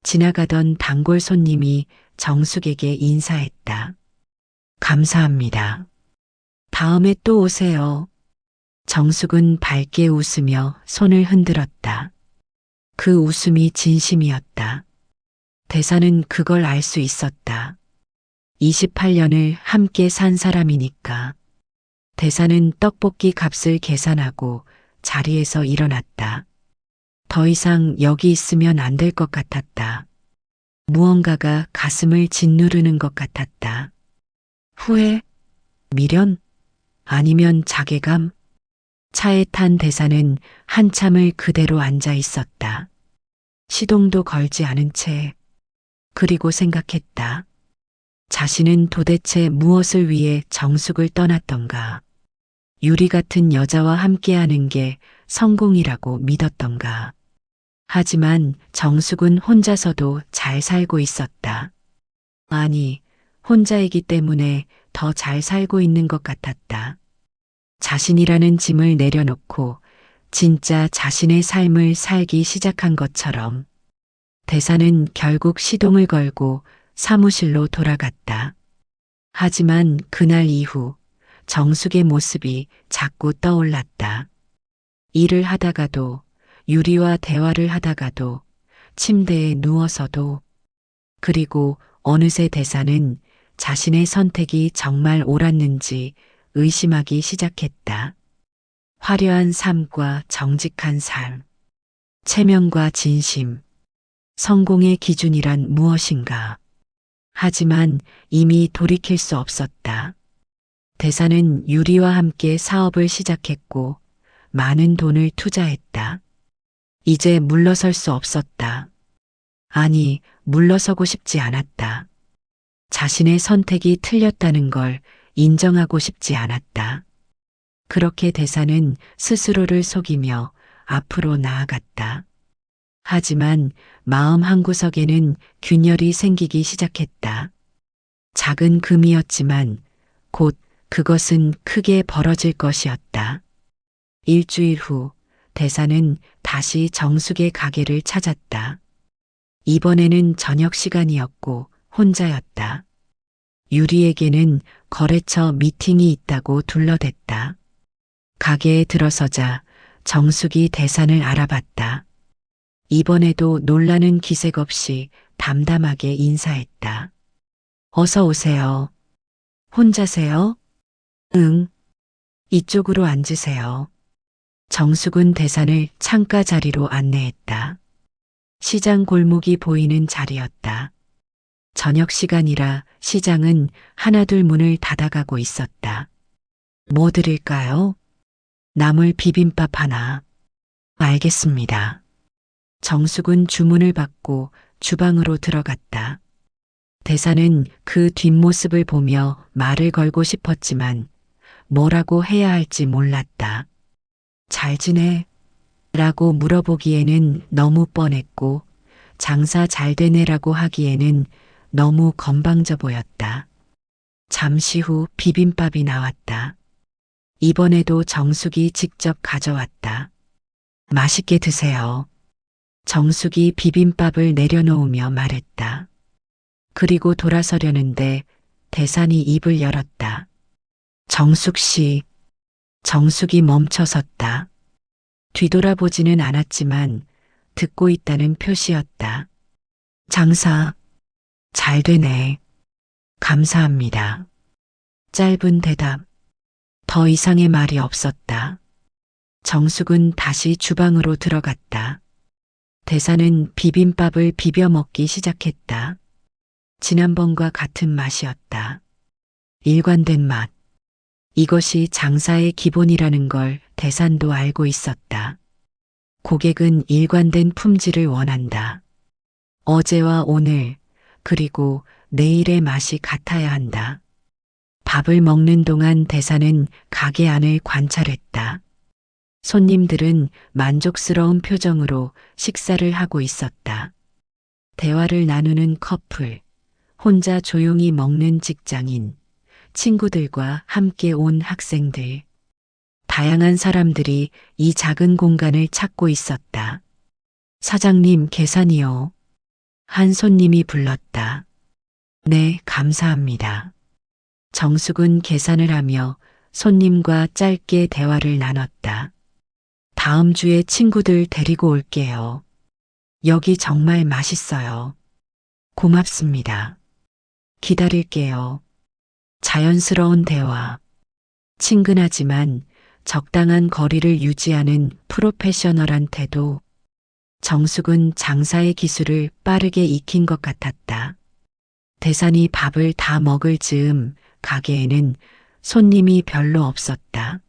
지나가던 단골 손님이 정숙에게 인사했다. 감사합니다. 다음에 또 오세요. 정숙은 밝게 웃으며 손을 흔들었다. 그 웃음이 진심이었다. 대사는 그걸 알 수 있었다. 28년을 함께 산 사람이니까. 대사는 떡볶이 값을 계산하고 자리에서 일어났다. 더 이상 여기 있으면 안 될 것 같았다. 무언가가 가슴을 짓누르는 것 같았다. 후회? 미련? 아니면 자괴감? 차에 탄 대사는 한참을 그대로 앉아 있었다. 시동도 걸지 않은 채. 그리고 생각했다. 자신은 도대체 무엇을 위해 정숙을 떠났던가? 유리 같은 여자와 함께하는 게 성공이라고 믿었던가? 하지만 정숙은 혼자서도 잘 살고 있었다. 아니, 혼자이기 때문에 더 잘 살고 있는 것 같았다. 자신이라는 짐을 내려놓고 진짜 자신의 삶을 살기 시작한 것처럼. 대사는 결국 시동을 걸고 사무실로 돌아갔다. 하지만 그날 이후 정숙의 모습이 자꾸 떠올랐다. 일을 하다가도, 유리와 대화를 하다가도, 침대에 누워서도, 그리고 어느새 대사는 자신의 선택이 정말 옳았는지 의심하기 시작했다. 화려한 삶과 정직한 삶, 체면과 진심, 성공의 기준이란 무엇인가? 하지만 이미 돌이킬 수 없었다. 대사는 유리와 함께 사업을 시작했고 많은 돈을 투자했다. 이제 물러설 수 없었다. 아니, 물러서고 싶지 않았다. 자신의 선택이 틀렸다는 걸 인정하고 싶지 않았다. 그렇게 대사는 스스로를 속이며 앞으로 나아갔다. 하지만 마음 한구석에는 균열이 생기기 시작했다. 작은 금이었지만 곧 그것은 크게 벌어질 것이었다. 일주일 후 대사는 다시 정숙의 가게를 찾았다. 이번에는 저녁 시간이었고 혼자였다. 유리에게는 거래처 미팅이 있다고 둘러댔다. 가게에 들어서자 정숙이 대산을 알아봤다. 이번에도 놀라는 기색 없이 담담하게 인사했다. 어서 오세요. 혼자세요? 응. 이쪽으로 앉으세요. 정숙은 대산을 창가 자리로 안내했다. 시장 골목이 보이는 자리였다. 저녁 시간이라 시장은 하나둘 문을 닫아가고 있었다. 뭐 드릴까요? 나물 비빔밥 하나. 알겠습니다. 정숙은 주문을 받고 주방으로 들어갔다. 대사는 그 뒷모습을 보며 말을 걸고 싶었지만 뭐라고 해야 할지 몰랐다. 잘 지내? 라고 물어보기에는 너무 뻔했고 장사 잘 되네라고 하기에는 너무 건방져 보였다. 잠시 후 비빔밥이 나왔다. 이번에도 정숙이 직접 가져왔다. 맛있게 드세요. 정숙이 비빔밥을 내려놓으며 말했다. 그리고 돌아서려는데 대산이 입을 열었다. 정숙 씨. 정숙이 멈춰섰다. 뒤돌아보지는 않았지만 듣고 있다는 표시였다. 장사 잘 되네. 감사합니다. 짧은 대답. 더 이상의 말이 없었다. 정숙은 다시 주방으로 들어갔다. 대사는 비빔밥을 비벼 먹기 시작했다. 지난번과 같은 맛이었다. 일관된 맛. 이것이 장사의 기본이라는 걸 대산도 알고 있었다. 고객은 일관된 품질을 원한다. 어제와 오늘, 그리고 내일의 맛이 같아야 한다. 밥을 먹는 동안 대사는 가게 안을 관찰했다. 손님들은 만족스러운 표정으로 식사를 하고 있었다. 대화를 나누는 커플, 혼자 조용히 먹는 직장인, 친구들과 함께 온 학생들. 다양한 사람들이 이 작은 공간을 찾고 있었다. 사장님 계산이요. 한 손님이 불렀다. 네, 감사합니다. 정숙은 계산을 하며 손님과 짧게 대화를 나눴다. 다음 주에 친구들 데리고 올게요. 여기 정말 맛있어요. 고맙습니다. 기다릴게요. 자연스러운 대화. 친근하지만 적당한 거리를 유지하는 프로페셔널한 태도. 정숙은 장사의 기술을 빠르게 익힌 것 같았다. 대산이 밥을 다 먹을 즈음 가게에는 손님이 별로 없었다.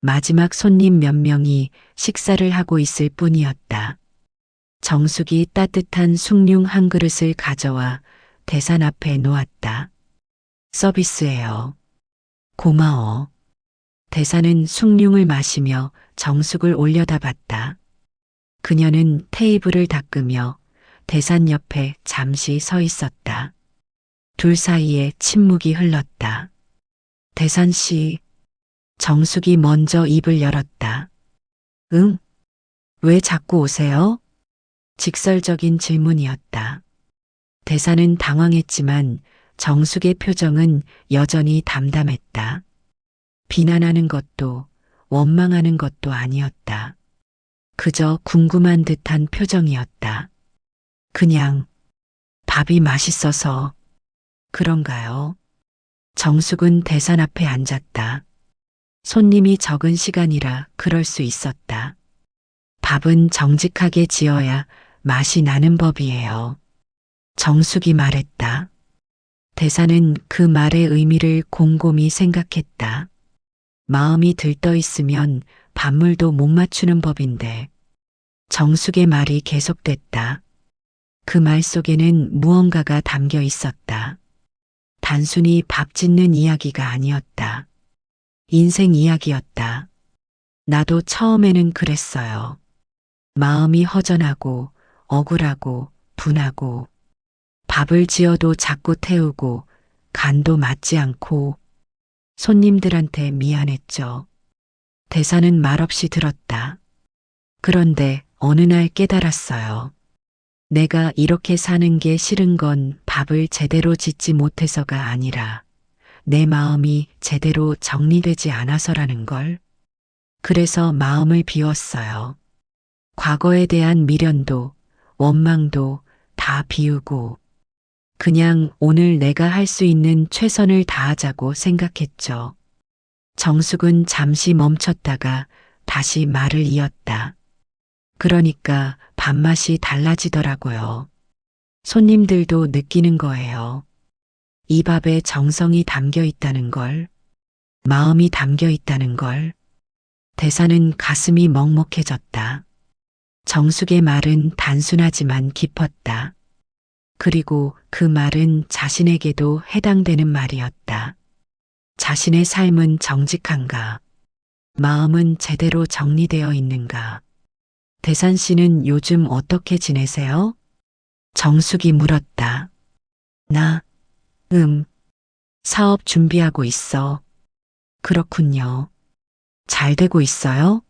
마지막 손님 몇 명이 식사를 하고 있을 뿐이었다. 정숙이 따뜻한 숭늉 한 그릇을 가져와 대산 앞에 놓았다. 서비스예요. 고마워. 대산은 숭늉을 마시며 정숙을 올려다봤다. 그녀는 테이블을 닦으며 대산 옆에 잠시 서 있었다. 둘 사이에 침묵이 흘렀다. 대산 씨. 정숙이 먼저 입을 열었다. 응? 왜 자꾸 오세요? 직설적인 질문이었다. 대산은 당황했지만 정숙의 표정은 여전히 담담했다. 비난하는 것도 원망하는 것도 아니었다. 그저 궁금한 듯한 표정이었다. 그냥 밥이 맛있어서 그런가요? 정숙은 대산 앞에 앉았다. 손님이 적은 시간이라 그럴 수 있었다. 밥은 정직하게 지어야 맛이 나는 법이에요. 정숙이 말했다. 대사는 그 말의 의미를 곰곰이 생각했다. 마음이 들떠 있으면 밥물도 못 맞추는 법인데. 정숙의 말이 계속됐다. 그 말 속에는 무언가가 담겨 있었다. 단순히 밥 짓는 이야기가 아니었다. 인생 이야기였다. 나도 처음에는 그랬어요. 마음이 허전하고 억울하고 분하고 밥을 지어도 자꾸 태우고 간도 맞지 않고 손님들한테 미안했죠. 대사는 말없이 들었다. 그런데 어느 날 깨달았어요. 내가 이렇게 사는 게 싫은 건 밥을 제대로 짓지 못해서가 아니라 내 마음이 제대로 정리되지 않아서라는 걸. 그래서 마음을 비웠어요. 과거에 대한 미련도 원망도 다 비우고 그냥 오늘 내가 할 수 있는 최선을 다하자고 생각했죠. 정숙은 잠시 멈췄다가 다시 말을 이었다. 그러니까 밥맛이 달라지더라고요. 손님들도 느끼는 거예요. 이 밥에 정성이 담겨 있다는 걸, 마음이 담겨 있다는 걸. 대사는 가슴이 먹먹해졌다. 정숙의 말은 단순하지만 깊었다. 그리고 그 말은 자신에게도 해당되는 말이었다. 자신의 삶은 정직한가? 마음은 제대로 정리되어 있는가? 대산 씨는 요즘 어떻게 지내세요? 정숙이 물었다. 나, 사업 준비하고 있어. 그렇군요. 잘 되고 있어요?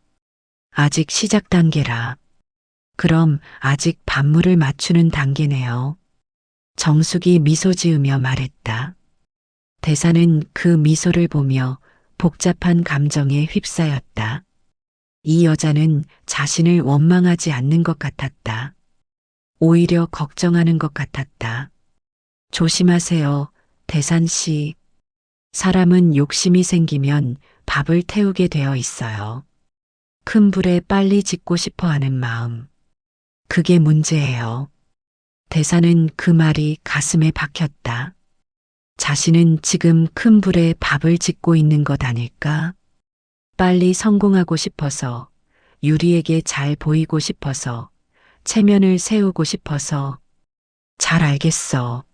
아직 시작 단계라. 그럼 아직 밥물을 맞추는 단계네요. 정숙이 미소 지으며 말했다. 대사는 그 미소를 보며 복잡한 감정에 휩싸였다. 이 여자는 자신을 원망하지 않는 것 같았다. 오히려 걱정하는 것 같았다. 조심하세요, 대산 씨. 사람은 욕심이 생기면 밥을 태우게 되어 있어요. 큰 불에 빨리 짓고 싶어 하는 마음. 그게 문제예요. 대사는 그 말이 가슴에 박혔다. 자신은 지금 큰 불에 밥을 짓고 있는 것 아닐까? 빨리 성공하고 싶어서, 유리에게 잘 보이고 싶어서, 체면을 세우고 싶어서. 잘 알겠어.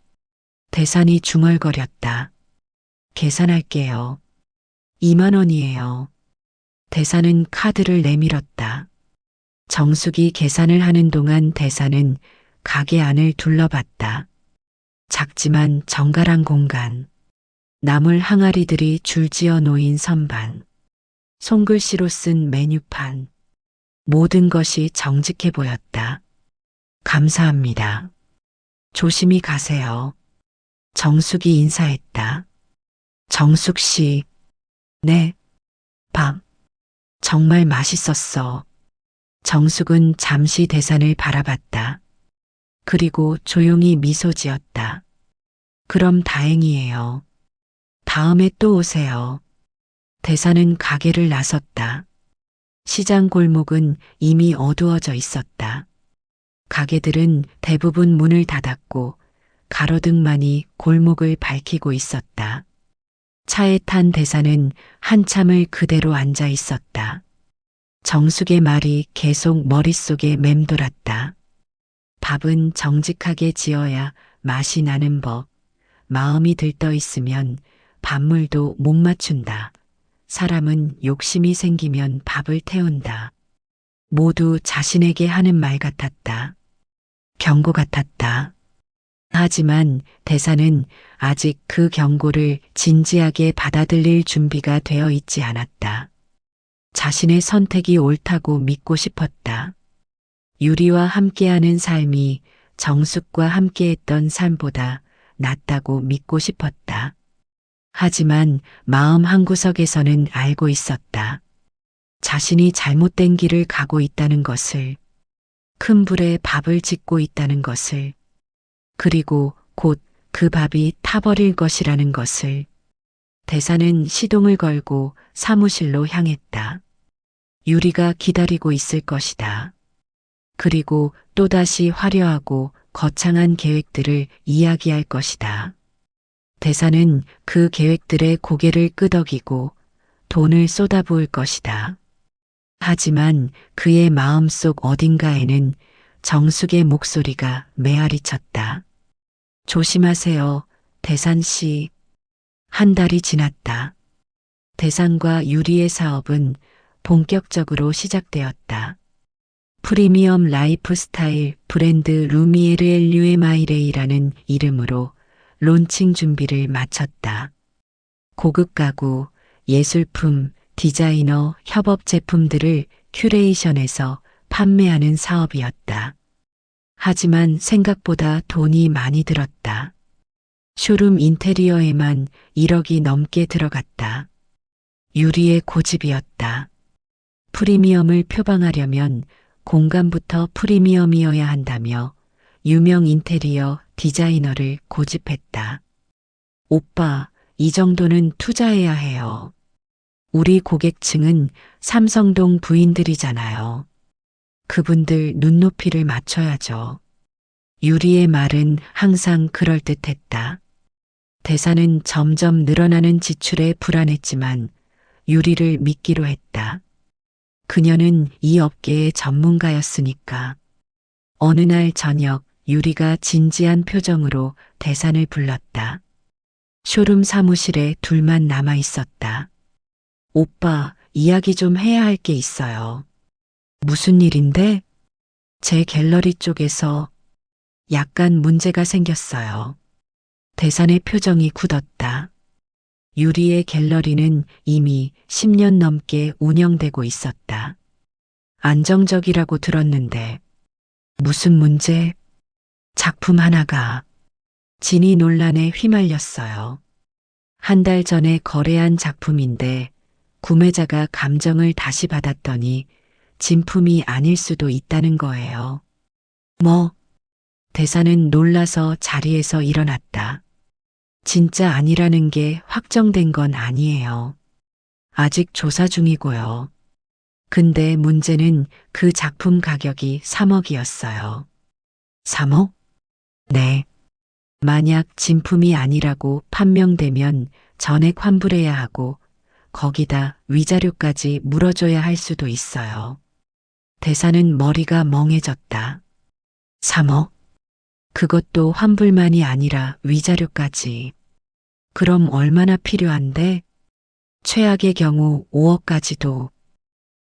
대산이 중얼거렸다. 계산할게요. 2만 원이에요. 대사는 카드를 내밀었다. 정숙이 계산을 하는 동안 대사는 가게 안을 둘러봤다. 작지만 정갈한 공간. 나물 항아리들이 줄지어 놓인 선반. 손글씨로 쓴 메뉴판. 모든 것이 정직해 보였다. 감사합니다. 조심히 가세요. 정숙이 인사했다. 정숙 씨. 네. 밥. 정말 맛있었어. 정숙은 잠시 대산을 바라봤다. 그리고 조용히 미소 지었다. 그럼 다행이에요. 다음에 또 오세요. 대산은 가게를 나섰다. 시장 골목은 이미 어두워져 있었다. 가게들은 대부분 문을 닫았고 가로등만이 골목을 밝히고 있었다. 차에 탄 대사는 한참을 그대로 앉아 있었다. 정숙의 말이 계속 머릿속에 맴돌았다. 밥은 정직하게 지어야 맛이 나는 법. 마음이 들떠 있으면 밥물도 못 맞춘다. 사람은 욕심이 생기면 밥을 태운다. 모두 자신에게 하는 말 같았다. 경고 같았다. 하지만 대사는 아직 그 경고를 진지하게 받아들일 준비가 되어 있지 않았다. 자신의 선택이 옳다고 믿고 싶었다. 유리와 함께하는 삶이 정숙과 함께했던 삶보다 낫다고 믿고 싶었다. 하지만 마음 한구석에서는 알고 있었다. 자신이 잘못된 길을 가고 있다는 것을, 큰 불에 밥을 짓고 있다는 것을, 그리고 곧 그 밥이 타버릴 것이라는 것을. 대사는 시동을 걸고 사무실로 향했다. 유리가 기다리고 있을 것이다. 그리고 또다시 화려하고 거창한 계획들을 이야기할 것이다. 대사는 그 계획들의 고개를 끄덕이고 돈을 쏟아부을 것이다. 하지만 그의 마음속 어딘가에는 정숙의 목소리가 메아리쳤다. 조심하세요, 대산 씨. 한 달이 지났다. 대산과 유리의 사업은 본격적으로 시작되었다. 프리미엄 라이프 스타일 브랜드 루미에르 엘류에마이레이라는 이름으로 론칭 준비를 마쳤다. 고급 가구, 예술품, 디자이너, 협업 제품들을 큐레이션해서 판매하는 사업이었다. 하지만 생각보다 돈이 많이 들었다. 쇼룸 인테리어에만 1억이 넘게 들어갔다. 유리의 고집이었다. 프리미엄을 표방하려면 공간부터 프리미엄이어야 한다며 유명 인테리어 디자이너를 고집했다. 오빠, 이 정도는 투자해야 해요. 우리 고객층은 삼성동 부인들이잖아요. 그분들 눈높이를 맞춰야죠. 유리의 말은 항상 그럴듯했다. 대사는 점점 늘어나는 지출에 불안했지만 유리를 믿기로 했다. 그녀는 이 업계의 전문가였으니까. 어느 날 저녁 유리가 진지한 표정으로 대산을 불렀다. 쇼룸 사무실에 둘만 남아 있었다. 오빠, 이야기 좀 해야 할 게 있어요. 무슨 일인데? 제 갤러리 쪽에서 약간 문제가 생겼어요. 대산의 표정이 굳었다. 유리의 갤러리는 이미 10년 넘게 운영되고 있었다. 안정적이라고 들었는데 무슨 문제? 작품 하나가 진위 논란에 휘말렸어요. 한 달 전에 거래한 작품인데 구매자가 감정을 다시 받았더니 진품이 아닐 수도 있다는 거예요. 뭐? 대사는 놀라서 자리에서 일어났다. 진짜 아니라는 게 확정된 건 아니에요. 아직 조사 중이고요. 근데 문제는 그 작품 가격이 3억이었어요. 3억? 네. 만약 진품이 아니라고 판명되면 전액 환불해야 하고 거기다 위자료까지 물어줘야 할 수도 있어요. 대사는 머리가 멍해졌다. 3억? 그것도 환불만이 아니라 위자료까지. 그럼 얼마나 필요한데? 최악의 경우 5억까지도.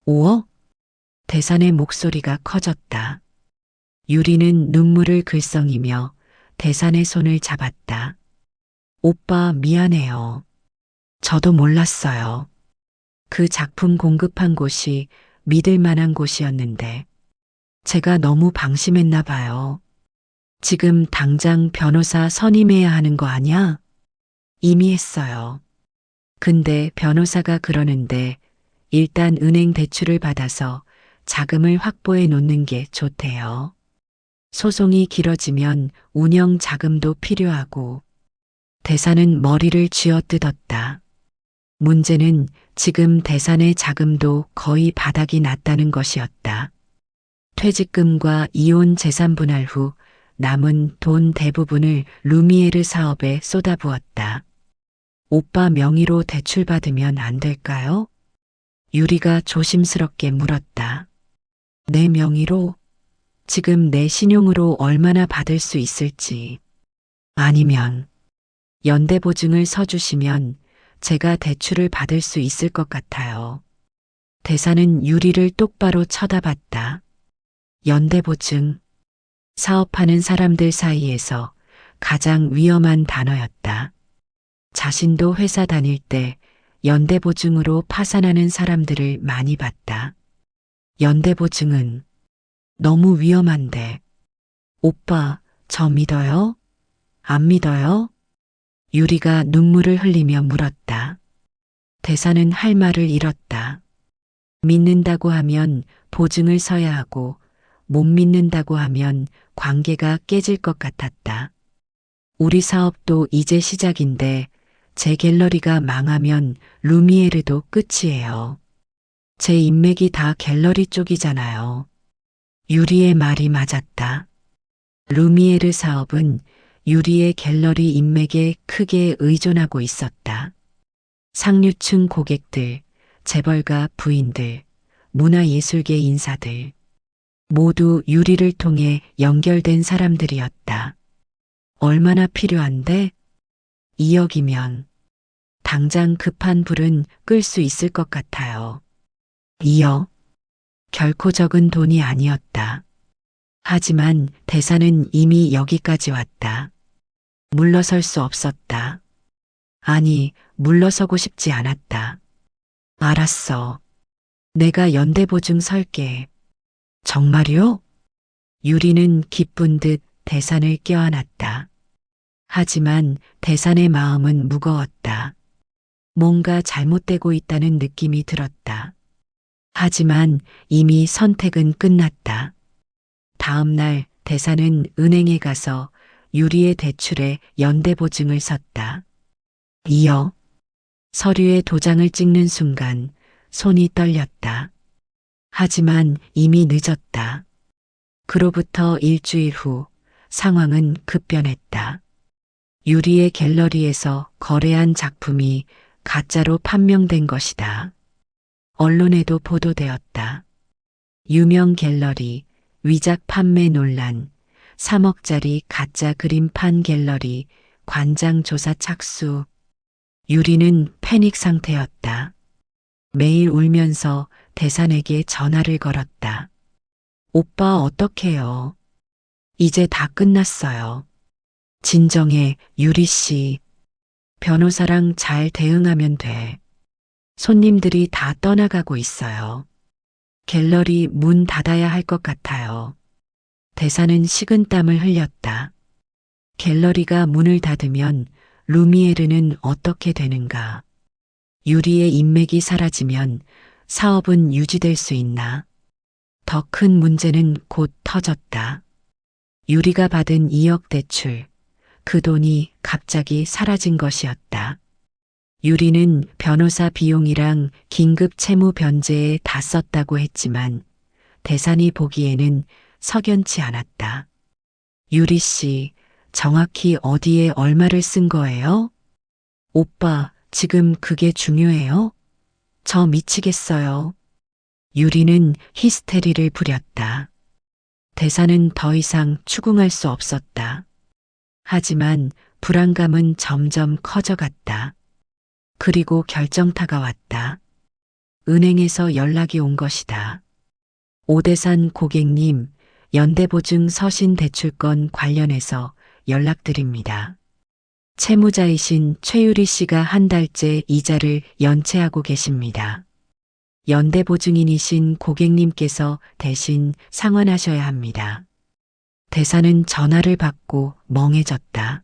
5억? 대산의 목소리가 커졌다. 유리는 눈물을 글썽이며 대산의 손을 잡았다. 오빠 미안해요. 저도 몰랐어요. 그 작품 공급한 곳이 믿을 만한 곳이었는데 제가 너무 방심했나 봐요. 지금 당장 변호사 선임해야 하는 거 아냐? 이미 했어요. 근데 변호사가 그러는데 일단 은행 대출을 받아서 자금을 확보해 놓는 게 좋대요. 소송이 길어지면 운영 자금도 필요하고. 대사는 머리를 쥐어뜯었다. 문제는 지금 대산의 자금도 거의 바닥이 났다는 것이었다. 퇴직금과 이혼 재산 분할 후 남은 돈 대부분을 루미에르 사업에 쏟아부었다. 오빠 명의로 대출받으면 안 될까요? 유리가 조심스럽게 물었다. 내 명의로? 지금 내 신용으로 얼마나 받을 수 있을지. 아니면 연대보증을 서주시면 제가 대출을 받을 수 있을 것 같아요. 대사는 유리를 똑바로 쳐다봤다. 연대보증. 사업하는 사람들 사이에서 가장 위험한 단어였다. 자신도 회사 다닐 때 연대보증으로 파산하는 사람들을 많이 봤다. 연대보증은 너무 위험한데. 오빠, 저 믿어요? 안 믿어요? 유리가 눈물을 흘리며 물었다. 대사는 할 말을 잃었다. 믿는다고 하면 보증을 서야 하고 못 믿는다고 하면 관계가 깨질 것 같았다. 우리 사업도 이제 시작인데 제 갤러리가 망하면 루미에르도 끝이에요. 제 인맥이 다 갤러리 쪽이잖아요. 유리의 말이 맞았다. 루미에르 사업은 유리의 갤러리 인맥에 크게 의존하고 있었다. 상류층 고객들, 재벌가 부인들, 문화예술계 인사들, 모두 유리를 통해 연결된 사람들이었다. 얼마나 필요한데? 2억이면 당장 급한 불은 끌 수 있을 것 같아요. 2억. 결코 적은 돈이 아니었다. 하지만 대사는 이미 여기까지 왔다. 물러설 수 없었다. 아니, 물러서고 싶지 않았다. 알았어. 내가 연대보증 설게. 정말요? 유리는 기쁜 듯 대산을 껴안았다. 하지만 대산의 마음은 무거웠다. 뭔가 잘못되고 있다는 느낌이 들었다. 하지만 이미 선택은 끝났다. 다음 날 대사는 은행에 가서 유리의 대출에 연대보증을 섰다. 2억. 서류에 도장을 찍는 순간 손이 떨렸다. 하지만 이미 늦었다. 그로부터 일주일 후 상황은 급변했다. 유리의 갤러리에서 거래한 작품이 가짜로 판명된 것이다. 언론에도 보도되었다. 유명 갤러리, 위작 판매 논란, 3억짜리 가짜 그림판 갤러리, 관장 조사 착수. 유리는 패닉 상태였다. 매일 울면서 대산에게 전화를 걸었다. 오빠 어떡해요? 이제 다 끝났어요. 진정해, 유리 씨. 변호사랑 잘 대응하면 돼. 손님들이 다 떠나가고 있어요. 갤러리 문 닫아야 할 것 같아요. 대사는 식은땀을 흘렸다. 갤러리가 문을 닫으면 루미에르는 어떻게 되는가? 유리의 인맥이 사라지면 사업은 유지될 수 있나? 더 큰 문제는 곧 터졌다. 유리가 받은 2억 대출, 그 돈이 갑자기 사라진 것이었다. 유리는 변호사 비용이랑 긴급 채무 변제에 다 썼다고 했지만 대산이 보기에는 석연치 않았다. 유리 씨, 정확히 어디에 얼마를 쓴 거예요? 오빠, 지금 그게 중요해요? 저 미치겠어요. 유리는 히스테리를 부렸다. 대사는 더 이상 추궁할 수 없었다. 하지만 불안감은 점점 커져갔다. 그리고 결정타가 왔다. 은행에서 연락이 온 것이다. 오대산 고객님, 연대보증 서신 대출권 관련해서 연락드립니다. 채무자이신 최유리 씨가 한 달째 이자를 연체하고 계십니다. 연대보증인이신 고객님께서 대신 상환하셔야 합니다. 대사는 전화를 받고 멍해졌다.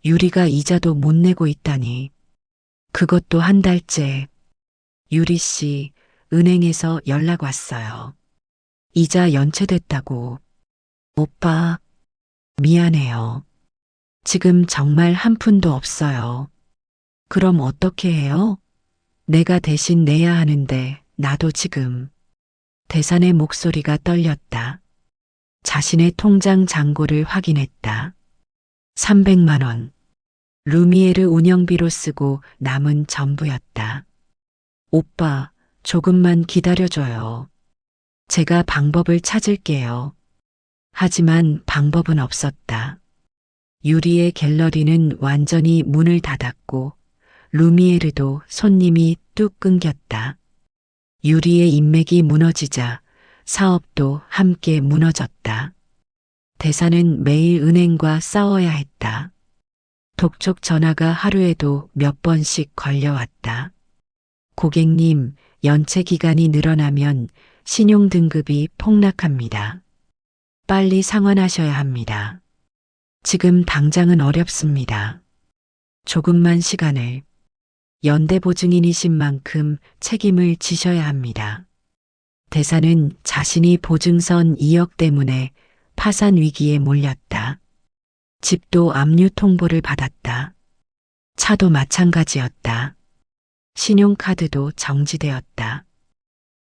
유리가 이자도 못 내고 있다니. 그것도 한 달째. 유리 씨, 은행에서 연락 왔어요. 이자 연체됐다고. 오빠, 미안해요. 지금 정말 한 푼도 없어요. 그럼 어떻게 해요? 내가 대신 내야 하는데, 나도 지금. 대산의 목소리가 떨렸다. 자신의 통장 잔고를 확인했다. 300만 원. 루미에르 운영비로 쓰고 남은 전부였다. 오빠, 조금만 기다려줘요. 제가 방법을 찾을게요. 하지만 방법은 없었다. 유리의 갤러리는 완전히 문을 닫았고 루미에르도 손님이 뚝 끊겼다. 유리의 인맥이 무너지자 사업도 함께 무너졌다. 대사는 매일 은행과 싸워야 했다. 독촉 전화가 하루에도 몇 번씩 걸려왔다. 고객님, 연체 기간이 늘어나면 신용 등급이 폭락합니다. 빨리 상환하셔야 합니다. 지금 당장은 어렵습니다. 조금만 시간을. 연대보증인이신 만큼 책임을 지셔야 합니다. 대사는 자신이 보증선 2억 때문에 파산 위기에 몰렸다. 집도 압류 통보를 받았다. 차도 마찬가지였다. 신용카드도 정지되었다.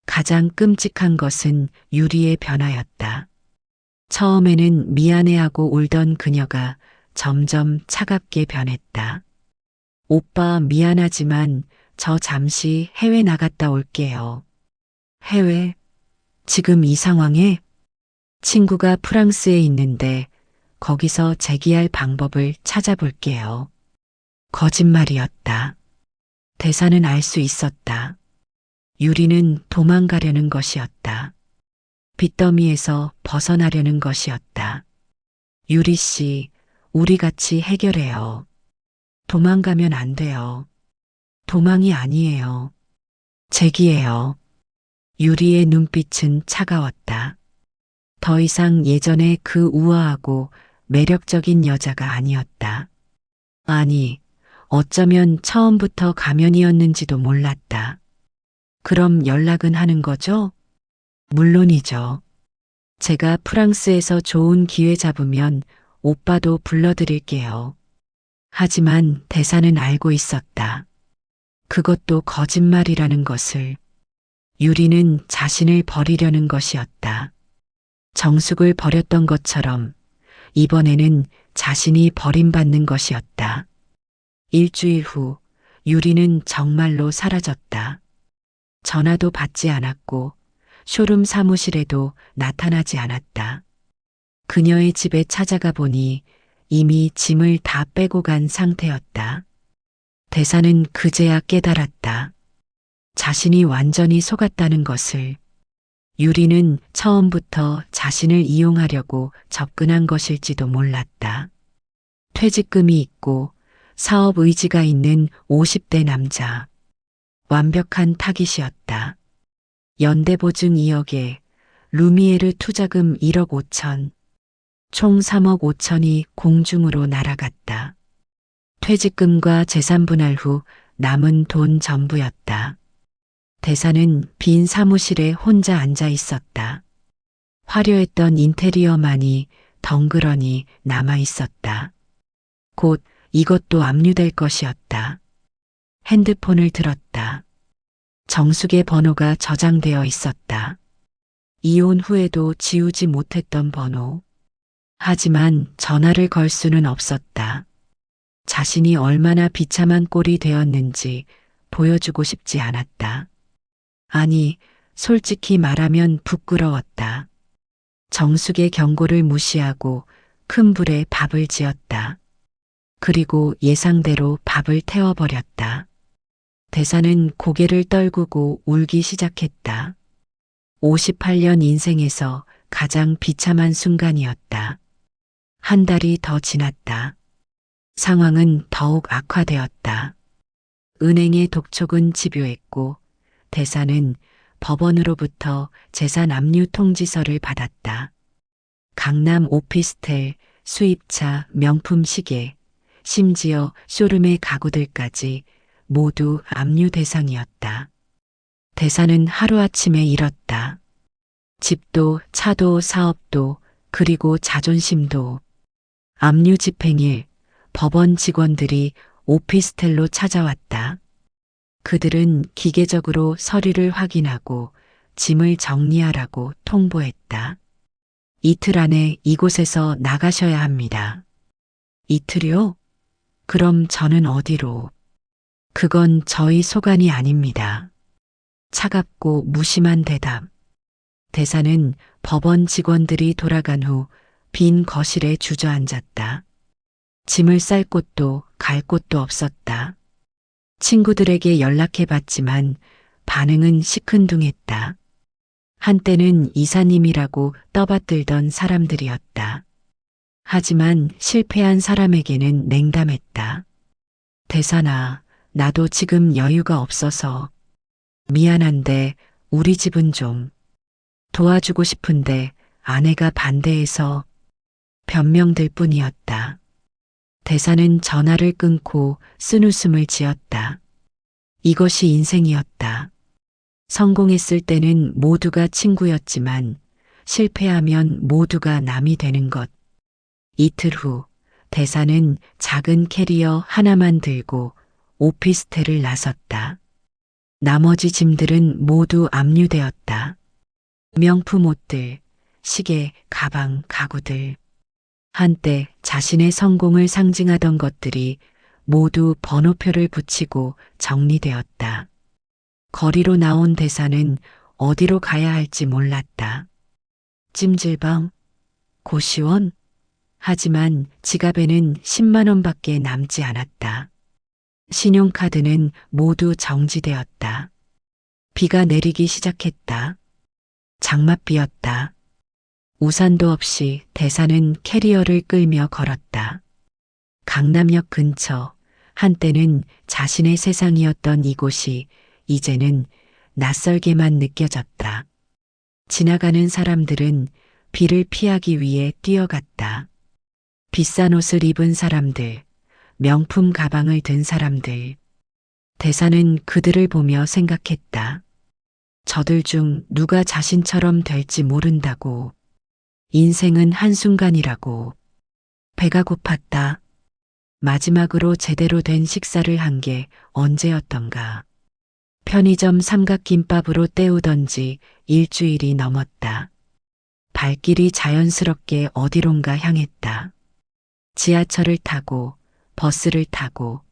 가장 끔찍한 것은 유리의 변화였다. 처음에는 미안해하고 울던 그녀가 점점 차갑게 변했다. 오빠 미안하지만 저 잠시 해외 나갔다 올게요. 해외? 지금 이 상황에? 친구가 프랑스에 있는데 거기서 재기할 방법을 찾아볼게요. 거짓말이었다. 대사는 알 수 있었다. 유리는 도망가려는 것이었다. 빚더미에서 벗어나려는 것이었다. 유리 씨, 우리 같이 해결해요. 도망가면 안 돼요. 도망이 아니에요. 재기예요. 유리의 눈빛은 차가웠다. 더 이상 예전의 그 우아하고 매력적인 여자가 아니었다. 아니, 어쩌면 처음부터 가면이었는지도 몰랐다. 그럼 연락은 하는 거죠? 물론이죠. 제가 프랑스에서 좋은 기회 잡으면 오빠도 불러드릴게요. 하지만 대사는 알고 있었다. 그것도 거짓말이라는 것을. 유리는 자신을 버리려는 것이었다. 정숙을 버렸던 것처럼 이번에는 자신이 버림받는 것이었다. 일주일 후 유리는 정말로 사라졌다. 전화도 받지 않았고 쇼룸 사무실에도 나타나지 않았다. 그녀의 집에 찾아가 보니 이미 짐을 다 빼고 간 상태였다. 대사는 그제야 깨달았다. 자신이 완전히 속았다는 것을. 유리는 처음부터 자신을 이용하려고 접근한 것일지도 몰랐다. 퇴직금이 있고 사업 의지가 있는 50대 남자. 완벽한 타깃이었다. 연대보증 2억에 루미에르 투자금 1억 5천. 총 3억 5천이 공중으로 날아갔다. 퇴직금과 재산 분할 후 남은 돈 전부였다. 대사는 빈 사무실에 혼자 앉아 있었다. 화려했던 인테리어만이 덩그러니 남아 있었다. 곧 이것도 압류될 것이었다. 핸드폰을 들었다. 정숙의 번호가 저장되어 있었다. 이혼 후에도 지우지 못했던 번호. 하지만 전화를 걸 수는 없었다. 자신이 얼마나 비참한 꼴이 되었는지 보여주고 싶지 않았다. 아니, 솔직히 말하면 부끄러웠다. 정숙의 경고를 무시하고 큰 불에 밥을 지었다. 그리고 예상대로 밥을 태워버렸다. 대사는 고개를 떨구고 울기 시작했다. 58년 인생에서 가장 비참한 순간이었다. 한 달이 더 지났다. 상황은 더욱 악화되었다. 은행의 독촉은 집요했고 대사는 법원으로부터 재산 압류 통지서를 받았다. 강남 오피스텔, 수입차, 명품 시계, 심지어 쇼룸의 가구들까지 모두 압류 대상이었다. 대사는 하루아침에 잃었다. 집도, 차도, 사업도, 그리고 자존심도. 압류 집행일, 법원 직원들이 오피스텔로 찾아왔다. 그들은 기계적으로 서류를 확인하고 짐을 정리하라고 통보했다. 이틀 안에 이곳에서 나가셔야 합니다. 이틀이요? 그럼 저는 어디로? 그건 저희 소관이 아닙니다. 차갑고 무심한 대답. 대사는 법원 직원들이 돌아간 후 빈 거실에 주저앉았다. 짐을 쌀 곳도 갈 곳도 없었다. 친구들에게 연락해 봤지만 반응은 시큰둥했다. 한때는 이사님이라고 떠받들던 사람들이었다. 하지만 실패한 사람에게는 냉담했다. 대사나, 나도 지금 여유가 없어서. 미안한데 우리 집은 좀. 도와주고 싶은데 아내가 반대해서. 변명들 뿐이었다. 대사는 전화를 끊고 쓴웃음을 지었다. 이것이 인생이었다. 성공했을 때는 모두가 친구였지만 실패하면 모두가 남이 되는 것. 이틀 후 대사는 작은 캐리어 하나만 들고 오피스텔을 나섰다. 나머지 짐들은 모두 압류되었다. 명품 옷들, 시계, 가방, 가구들. 한때 자신의 성공을 상징하던 것들이 모두 번호표를 붙이고 정리되었다. 거리로 나온 대사는 어디로 가야 할지 몰랐다. 찜질방? 고시원? 하지만 지갑에는 10만 원밖에 남지 않았다. 신용카드는 모두 정지되었다. 비가 내리기 시작했다. 장맛비였다. 우산도 없이 대사는 캐리어를 끌며 걸었다. 강남역 근처, 한때는 자신의 세상이었던 이곳이 이제는 낯설게만 느껴졌다. 지나가는 사람들은 비를 피하기 위해 뛰어갔다. 비싼 옷을 입은 사람들, 명품 가방을 든 사람들. 대사는 그들을 보며 생각했다. 저들 중 누가 자신처럼 될지 모른다고. 인생은 한순간이라고. 배가 고팠다. 마지막으로 제대로 된 식사를 한 게 언제였던가. 편의점 삼각김밥으로 때우던 지 일주일이 넘었다. 발길이 자연스럽게 어디론가 향했다. 지하철을 타고 버스를 타고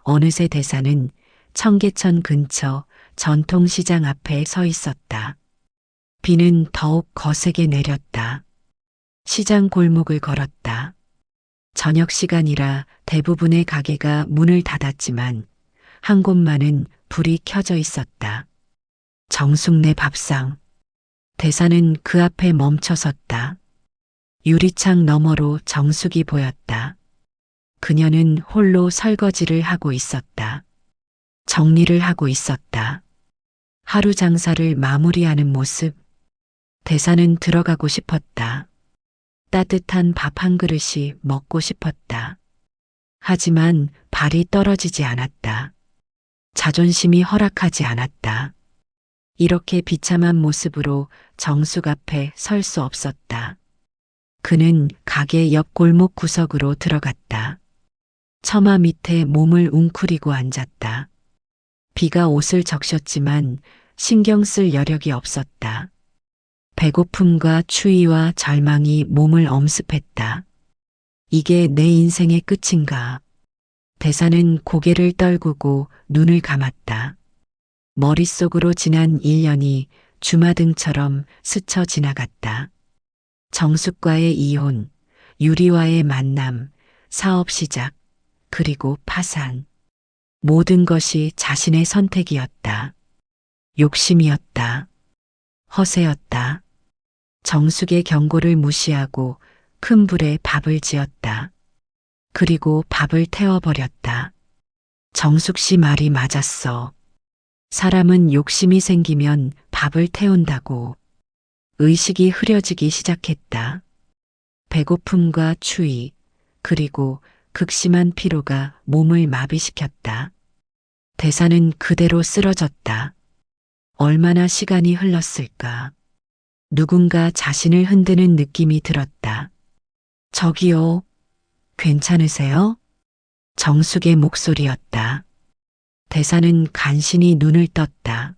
어느새 대사는 청계천 근처 전통시장 앞에 서 있었다. 비는 더욱 거세게 내렸다. 시장 골목을 걸었다. 저녁 시간이라 대부분의 가게가 문을 닫았지만 한 곳만은 불이 켜져 있었다. 정숙네 밥상. 대사는 그 앞에 멈춰 섰다. 유리창 너머로 정숙이 보였다. 그녀는 홀로 설거지를 하고 있었다. 정리를 하고 있었다. 하루 장사를 마무리하는 모습. 대사는 들어가고 싶었다. 따뜻한 밥 한 그릇이 먹고 싶었다. 하지만 발이 떨어지지 않았다. 자존심이 허락하지 않았다. 이렇게 비참한 모습으로 정숙 앞에 설 수 없었다. 그는 가게 옆 골목 구석으로 들어갔다. 처마 밑에 몸을 웅크리고 앉았다. 비가 옷을 적셨지만 신경 쓸 여력이 없었다. 배고픔과 추위와 절망이 몸을 엄습했다. 이게 내 인생의 끝인가? 대사는 고개를 떨구고 눈을 감았다. 머릿속으로 지난 1년이 주마등처럼 스쳐 지나갔다. 정숙과의 이혼, 유리와의 만남, 사업 시작, 그리고 파산. 모든 것이 자신의 선택이었다. 욕심이었다. 허세였다. 정숙의 경고를 무시하고 큰 불에 밥을 지었다. 그리고 밥을 태워버렸다. 정숙 씨 말이 맞았어. 사람은 욕심이 생기면 밥을 태운다고. 의식이 흐려지기 시작했다. 배고픔과 추위, 그리고 극심한 피로가 몸을 마비시켰다. 대사는 그대로 쓰러졌다. 얼마나 시간이 흘렀을까. 누군가 자신을 흔드는 느낌이 들었다. 저기요, 괜찮으세요? 정숙의 목소리였다. 대사는 간신히 눈을 떴다.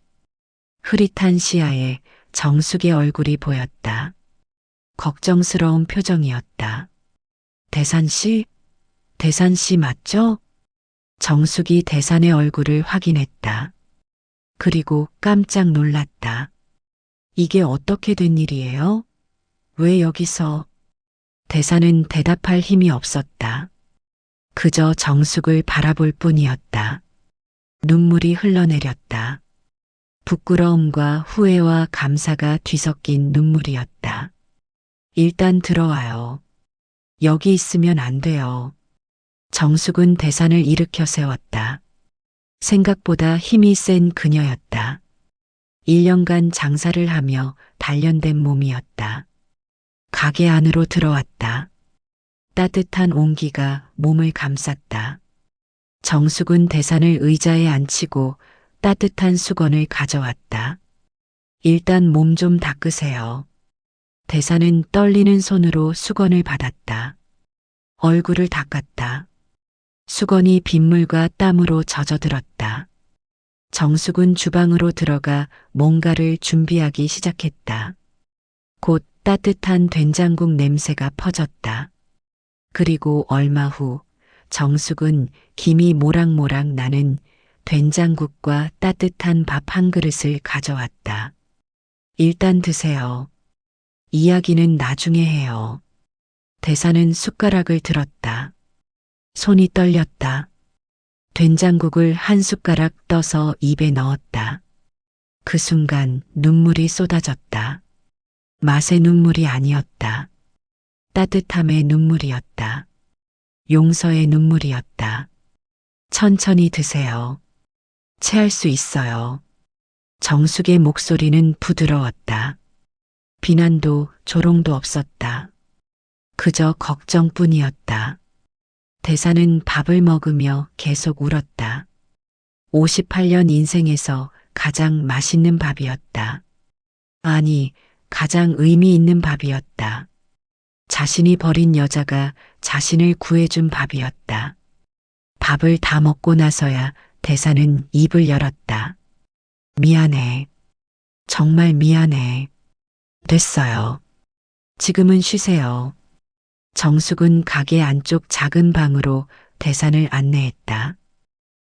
흐릿한 시야에 정숙의 얼굴이 보였다. 걱정스러운 표정이었다. 대산씨? 대산씨 맞죠? 정숙이 대산의 얼굴을 확인했다. 그리고 깜짝 놀랐다. 이게 어떻게 된 일이에요? 왜 여기서? 대사는 대답할 힘이 없었다. 그저 정숙을 바라볼 뿐이었다. 눈물이 흘러내렸다. 부끄러움과 후회와 감사가 뒤섞인 눈물이었다. 일단 들어와요. 여기 있으면 안 돼요. 정숙은 대산을 일으켜 세웠다. 생각보다 힘이 센 그녀였다. 1년간 장사를 하며 단련된 몸이었다. 가게 안으로 들어왔다. 따뜻한 온기가 몸을 감쌌다. 정숙은 대산을 의자에 앉히고 따뜻한 수건을 가져왔다. 일단 몸 좀 닦으세요. 대산은 떨리는 손으로 수건을 받았다. 얼굴을 닦았다. 수건이 빗물과 땀으로 젖어들었다. 정숙은 주방으로 들어가 뭔가를 준비하기 시작했다. 곧 따뜻한 된장국 냄새가 퍼졌다. 그리고 얼마 후 정숙은 김이 모락모락 나는 된장국과 따뜻한 밥 한 그릇을 가져왔다. 일단 드세요. 이야기는 나중에 해요. 대사는 숟가락을 들었다. 손이 떨렸다. 된장국을 한 숟가락 떠서 입에 넣었다. 그 순간 눈물이 쏟아졌다. 맛의 눈물이 아니었다. 따뜻함의 눈물이었다. 용서의 눈물이었다. 천천히 드세요. 체할 수 있어요. 정숙의 목소리는 부드러웠다. 비난도 조롱도 없었다. 그저 걱정뿐이었다. 대사는 밥을 먹으며 계속 울었다. 58년 인생에서 가장 맛있는 밥이었다. 아니, 가장 의미 있는 밥이었다. 자신이 버린 여자가 자신을 구해준 밥이었다. 밥을 다 먹고 나서야 대사는 입을 열었다. 미안해. 정말 미안해. 됐어요. 지금은 쉬세요. 정숙은 가게 안쪽 작은 방으로 대산을 안내했다.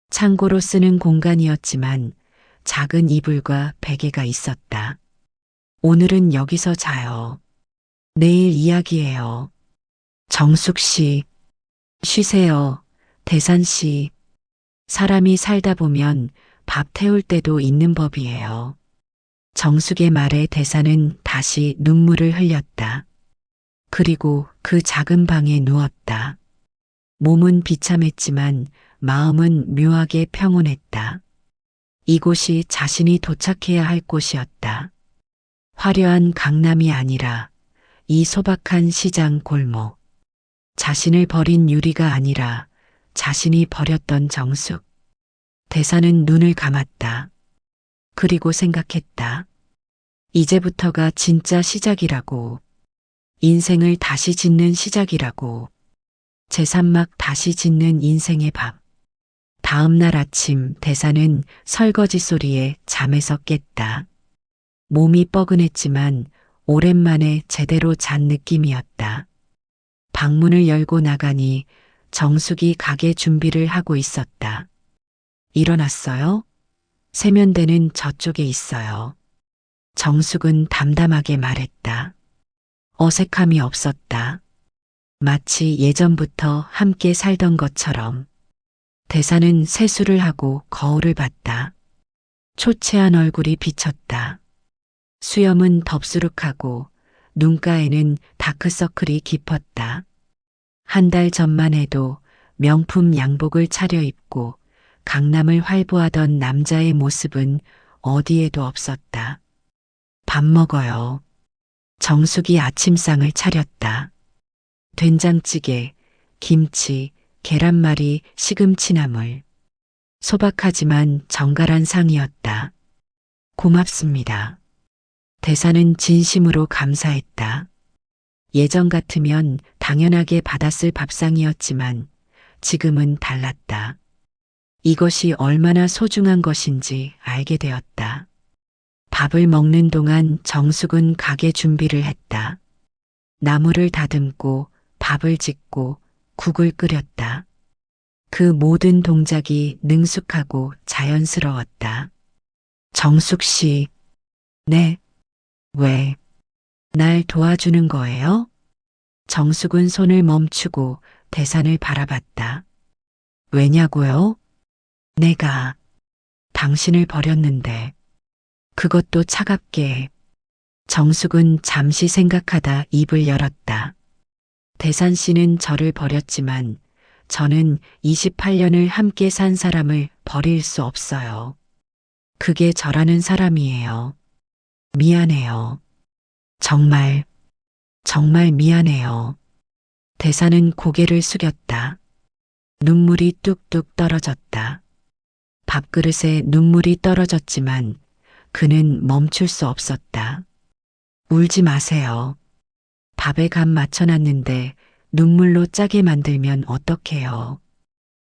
창고로 쓰는 공간이었지만 작은 이불과 베개가 있었다. 오늘은 여기서 자요. 내일 이야기해요. 정숙 씨, 쉬세요. 대산 씨. 사람이 살다 보면 밥 태울 때도 있는 법이에요. 정숙의 말에 대사는 다시 눈물을 흘렸다. 그리고 그 작은 방에 누웠다. 몸은 비참했지만 마음은 묘하게 평온했다. 이곳이 자신이 도착해야 할 곳이었다. 화려한 강남이 아니라 이 소박한 시장 골목. 자신을 버린 유리가 아니라 자신이 버렸던 정숙. 대사는 눈을 감았다. 그리고 생각했다. 이제부터가 진짜 시작이라고. 인생을 다시 짓는 시작이라고. 제3막 다시 짓는 인생의 밥. 다음 날 아침 대사는 설거지 소리에 잠에서 깼다. 몸이 뻐근했지만 오랜만에 제대로 잔 느낌이었다. 방문을 열고 나가니 정숙이 가게 준비를 하고 있었다. 일어났어요? 세면대는 저쪽에 있어요. 정숙은 담담하게 말했다. 어색함이 없었다. 마치 예전부터 함께 살던 것처럼. 대사는 세수를 하고 거울을 봤다. 초췌한 얼굴이 비쳤다. 수염은 덥수룩하고 눈가에는 다크서클이 깊었다. 한 달 전만 해도 명품 양복을 차려입고 강남을 활보하던 남자의 모습은 어디에도 없었다. 밥 먹어요. 정숙이 아침상을 차렸다. 된장찌개, 김치, 계란말이, 시금치나물. 소박하지만 정갈한 상이었다. 고맙습니다. 대사는 진심으로 감사했다. 예전 같으면 당연하게 받았을 밥상이었지만 지금은 달랐다. 이것이 얼마나 소중한 것인지 알게 되었다. 밥을 먹는 동안 정숙은 가게 준비를 했다. 나물을 다듬고 밥을 짓고 국을 끓였다. 그 모든 동작이 능숙하고 자연스러웠다. 정숙 씨, 네, 왜, 날 도와주는 거예요? 정숙은 손을 멈추고 대산을 바라봤다. 왜냐고요? 내가 당신을 버렸는데, 그것도 차갑게. 정숙은 잠시 생각하다 입을 열었다. 대산 씨는 저를 버렸지만 저는 28년을 함께 산 사람을 버릴 수 없어요. 그게 저라는 사람이에요. 미안해요. 정말, 정말 미안해요. 대사는 고개를 숙였다. 눈물이 뚝뚝 떨어졌다. 밥그릇에 눈물이 떨어졌지만 그는 멈출 수 없었다. 울지 마세요. 밥에 간 맞춰놨는데 눈물로 짜게 만들면 어떡해요.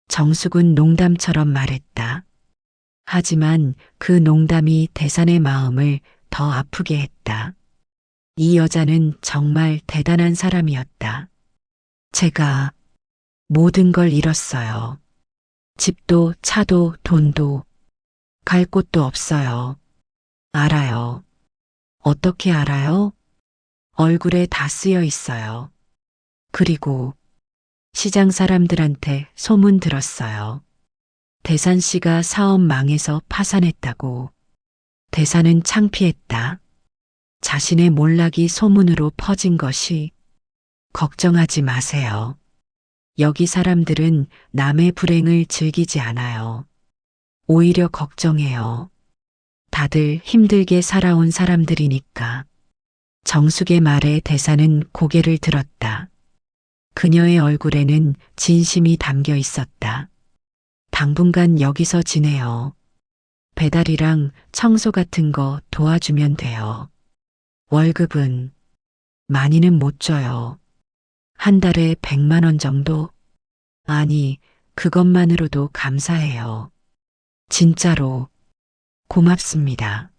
정숙은 농담처럼 말했다. 하지만 그 농담이 대산의 마음을 더 아프게 했다. 이 여자는 정말 대단한 사람이었다. 제가 모든 걸 잃었어요. 집도 차도 돈도 갈 곳도 없어요. 알아요. 어떻게 알아요? 얼굴에 다 쓰여 있어요. 그리고 시장 사람들한테 소문 들었어요. 대산 씨가 사업 망해서 파산했다고. 대산은 창피했다. 자신의 몰락이 소문으로 퍼진 것이. 걱정하지 마세요. 여기 사람들은 남의 불행을 즐기지 않아요. 오히려 걱정해요. 다들 힘들게 살아온 사람들이니까. 정숙의 말에 대사는 고개를 들었다. 그녀의 얼굴에는 진심이 담겨 있었다. 당분간 여기서 지내요. 배달이랑 청소 같은 거 도와주면 돼요. 월급은 많이는 못 줘요. 한 달에 100만 원 정도? 아니, 그것만으로도 감사해요. 진짜로 고맙습니다.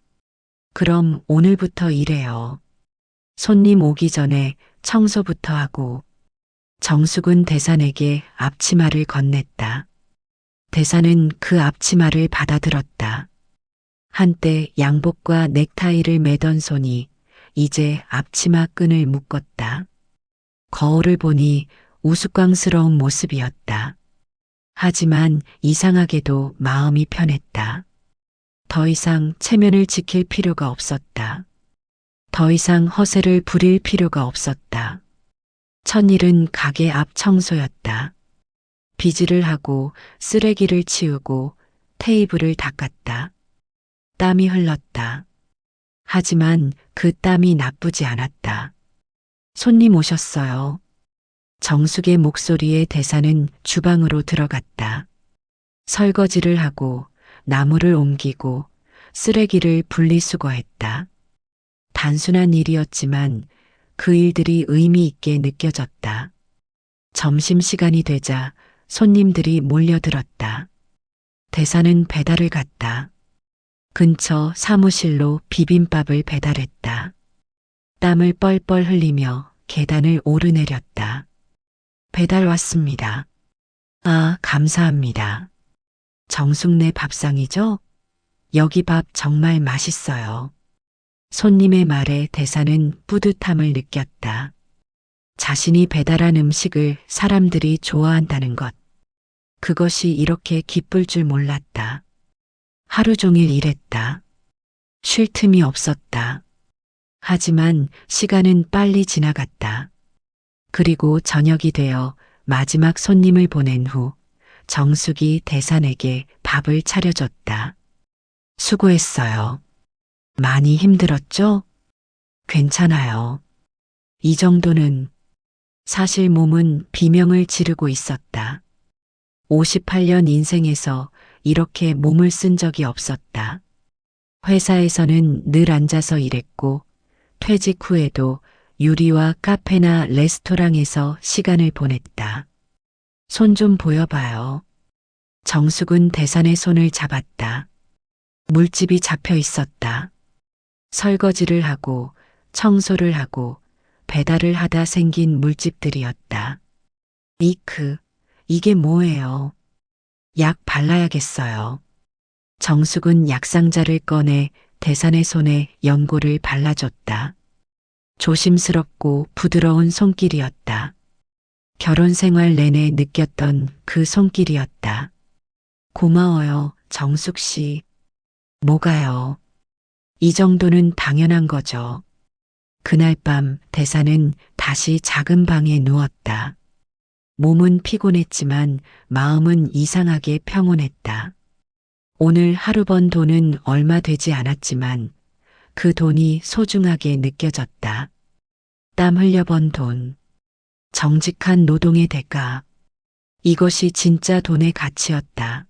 그럼 오늘부터 일해요. 손님 오기 전에 청소부터 하고. 정숙은 대산에게 앞치마를 건넸다. 대산은 그 앞치마를 받아들었다. 한때 양복과 넥타이를 매던 손이 이제 앞치마 끈을 묶었다. 거울을 보니 우스꽝스러운 모습이었다. 하지만 이상하게도 마음이 편했다. 더 이상 체면을 지킬 필요가 없었다. 더 이상 허세를 부릴 필요가 없었다. 첫일은 가게 앞 청소였다. 비질을 하고 쓰레기를 치우고 테이블을 닦았다. 땀이 흘렀다. 하지만 그 땀이 나쁘지 않았다. 손님 오셨어요. 정숙의 목소리에 대사는 주방으로 들어갔다. 설거지를 하고 나무를 옮기고 쓰레기를 분리수거했다. 단순한 일이었지만 그 일들이 의미 있게 느껴졌다. 점심시간이 되자 손님들이 몰려들었다. 대사는 배달을 갔다. 근처 사무실로 비빔밥을 배달했다. 땀을 뻘뻘 흘리며 계단을 오르내렸다. 배달 왔습니다. 아, 감사합니다. 정숙네 밥상이죠? 여기 밥 정말 맛있어요. 손님의 말에 대사는 뿌듯함을 느꼈다. 자신이 배달한 음식을 사람들이 좋아한다는 것. 그것이 이렇게 기쁠 줄 몰랐다. 하루 종일 일했다. 쉴 틈이 없었다. 하지만 시간은 빨리 지나갔다. 그리고 저녁이 되어 마지막 손님을 보낸 후 정숙이 대산에게 밥을 차려줬다. 수고했어요. 많이 힘들었죠? 괜찮아요. 이 정도는. 사실 몸은 비명을 지르고 있었다. 58년 인생에서 이렇게 몸을 쓴 적이 없었다. 회사에서는 늘 앉아서 일했고 퇴직 후에도 유리와 카페나 레스토랑에서 시간을 보냈다. 손 좀 보여봐요. 정숙은 대산의 손을 잡았다. 물집이 잡혀 있었다. 설거지를 하고 청소를 하고 배달을 하다 생긴 물집들이었다. 이게 뭐예요? 약 발라야겠어요. 정숙은 약상자를 꺼내 대산의 손에 연고를 발라줬다. 조심스럽고 부드러운 손길이었다. 결혼 생활 내내 느꼈던 그 손길이었다. 고마워요, 정숙 씨. 뭐가요? 이 정도는 당연한 거죠. 그날 밤 대사는 다시 작은 방에 누웠다. 몸은 피곤했지만 마음은 이상하게 평온했다. 오늘 하루 번 돈은 얼마 되지 않았지만 그 돈이 소중하게 느껴졌다. 땀 흘려 번 돈. 정직한 노동의 대가. 이것이 진짜 돈의 가치였다.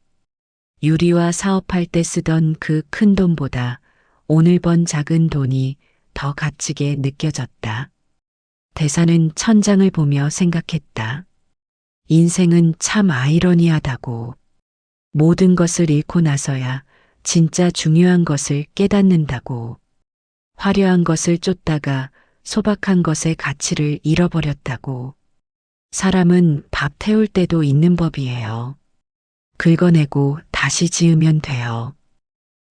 유리와 사업할 때 쓰던 그 큰 돈보다 오늘 번 작은 돈이 더 값지게 느껴졌다. 대사는 천장을 보며 생각했다. 인생은 참 아이러니하다고. 모든 것을 잃고 나서야 진짜 중요한 것을 깨닫는다고. 화려한 것을 쫓다가 소박한 것의 가치를 잃어버렸다고. 사람은 밥 태울 때도 있는 법이에요. 긁어내고 다시 지으면 돼요.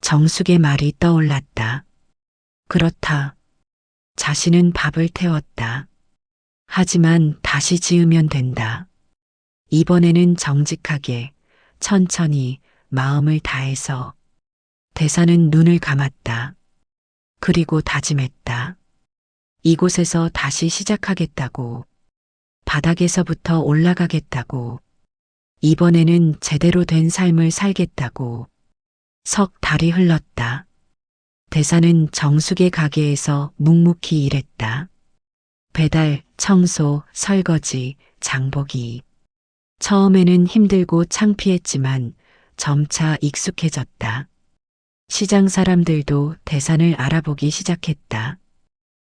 정숙의 말이 떠올랐다. 그렇다. 자신은 밥을 태웠다. 하지만 다시 지으면 된다. 이번에는 정직하게, 천천히 마음을 다해서. 대사는 눈을 감았다. 그리고 다짐했다. 이곳에서 다시 시작하겠다고. 바닥에서부터 올라가겠다고. 이번에는 제대로 된 삶을 살겠다고. 석 달이 흘렀다. 대사는 정숙의 가게에서 묵묵히 일했다. 배달, 청소, 설거지, 장보기. 처음에는 힘들고 창피했지만 점차 익숙해졌다. 시장 사람들도 대산을 알아보기 시작했다.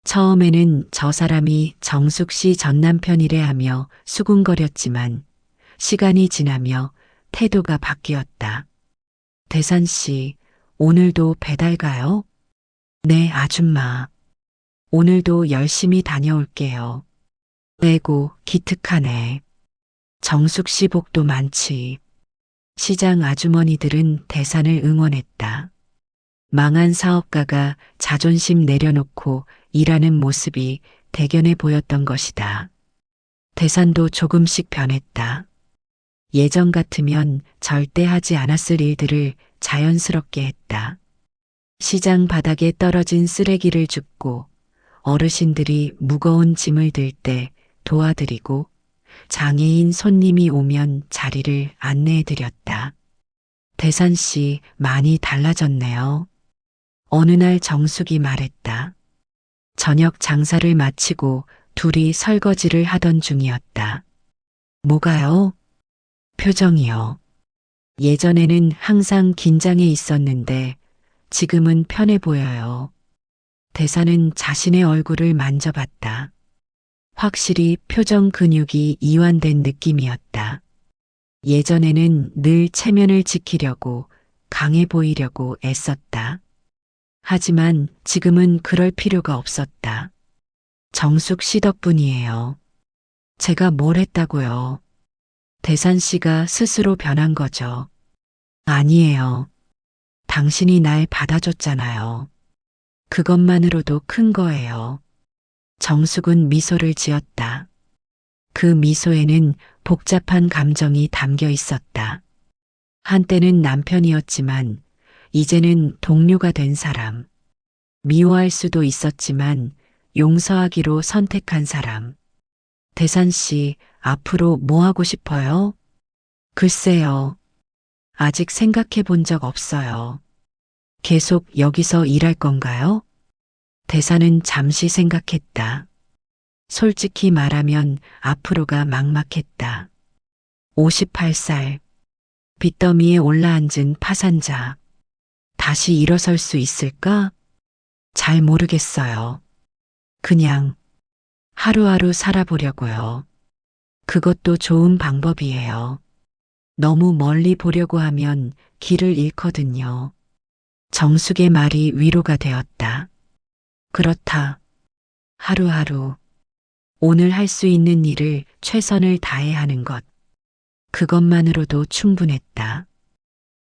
처음에는 저 사람이 정숙 씨 전 남편이래 하며 수군거렸지만 시간이 지나며 태도가 바뀌었다. 대산 씨, 오늘도 배달 가요? 네, 아줌마. 오늘도 열심히 다녀올게요. 에고, 기특하네. 정숙 씨 복도 많지. 시장 아주머니들은 대산을 응원했다. 망한 사업가가 자존심 내려놓고 일하는 모습이 대견해 보였던 것이다. 대산도 조금씩 변했다. 예전 같으면 절대 하지 않았을 일들을 자연스럽게 했다. 시장 바닥에 떨어진 쓰레기를 줍고 어르신들이 무거운 짐을 들 때 도와드리고 장애인 손님이 오면 자리를 안내해 드렸다. 대산 씨 많이 달라졌네요. 어느 날 정숙이 말했다. 저녁 장사를 마치고 둘이 설거지를 하던 중이었다. 뭐가요? 표정이요. 예전에는 항상 긴장해 있었는데 지금은 편해 보여요. 대사는 자신의 얼굴을 만져봤다. 확실히 표정 근육이 이완된 느낌이었다. 예전에는 늘 체면을 지키려고 강해 보이려고 애썼다. 하지만 지금은 그럴 필요가 없었다. 정숙 씨 덕분이에요. 제가 뭘 했다고요? 대산 씨가 스스로 변한 거죠. 아니에요. 당신이 날 받아줬잖아요. 그것만으로도 큰 거예요. 정숙은 미소를 지었다. 그 미소에는 복잡한 감정이 담겨 있었다. 한때는 남편이었지만 이제는 동료가 된 사람. 미워할 수도 있었지만 용서하기로 선택한 사람. 대산 씨, 앞으로 뭐 하고 싶어요? 글쎄요. 아직 생각해 본 적 없어요. 계속 여기서 일할 건가요? 대사는 잠시 생각했다. 솔직히 말하면 앞으로가 막막했다. 58살. 빚더미에 올라앉은 파산자. 다시 일어설 수 있을까? 잘 모르겠어요. 그냥 하루하루 살아보려고요. 그것도 좋은 방법이에요. 너무 멀리 보려고 하면 길을 잃거든요. 정숙의 말이 위로가 되었다. 그렇다. 하루하루 오늘 할 수 있는 일을 최선을 다해 하는 것. 그것만으로도 충분했다.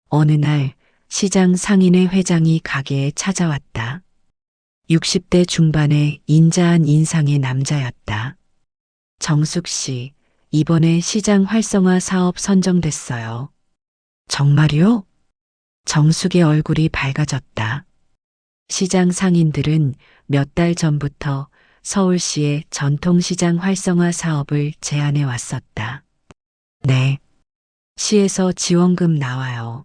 어느 날 시장 상인의 회장이 가게에 찾아왔다. 60대 중반의 인자한 인상의 남자였다. 정숙 씨, 이번에 시장 활성화 사업 선정됐어요. 정말요? 정숙의 얼굴이 밝아졌다. 시장 상인들은 몇 달 전부터 서울시의 전통시장 활성화 사업을 제안해 왔었다. 네. 시에서 지원금 나와요.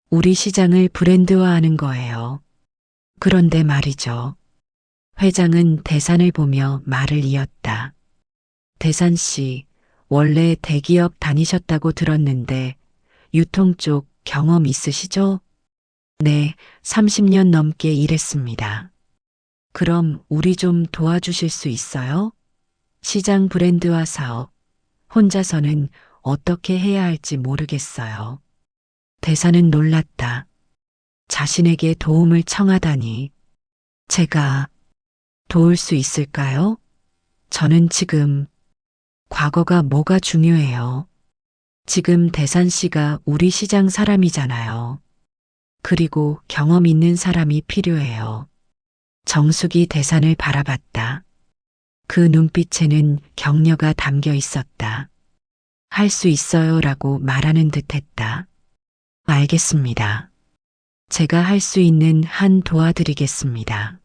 우리 시장을 브랜드화하는 거예요. 그런데 말이죠. 회장은 대산을 보며 말을 이었다. 대산 씨, 원래 대기업 다니셨다고 들었는데 유통 쪽 경험 있으시죠? 네, 30년 넘게 일했습니다. 그럼 우리 좀 도와주실 수 있어요? 시장 브랜드화 사업. 혼자서는 어떻게 해야 할지 모르겠어요. 대사는 놀랐다. 자신에게 도움을 청하다니. 제가 도울 수 있을까요? 저는 지금 과거가 뭐가 중요해요. 지금 대산 씨가 우리 시장 사람이잖아요. 그리고 경험 있는 사람이 필요해요. 정숙이 대산을 바라봤다. 그 눈빛에는 격려가 담겨 있었다. 할 수 있어요 라고 말하는 듯 했다. 알겠습니다. 제가 할 수 있는 한 도와드리겠습니다.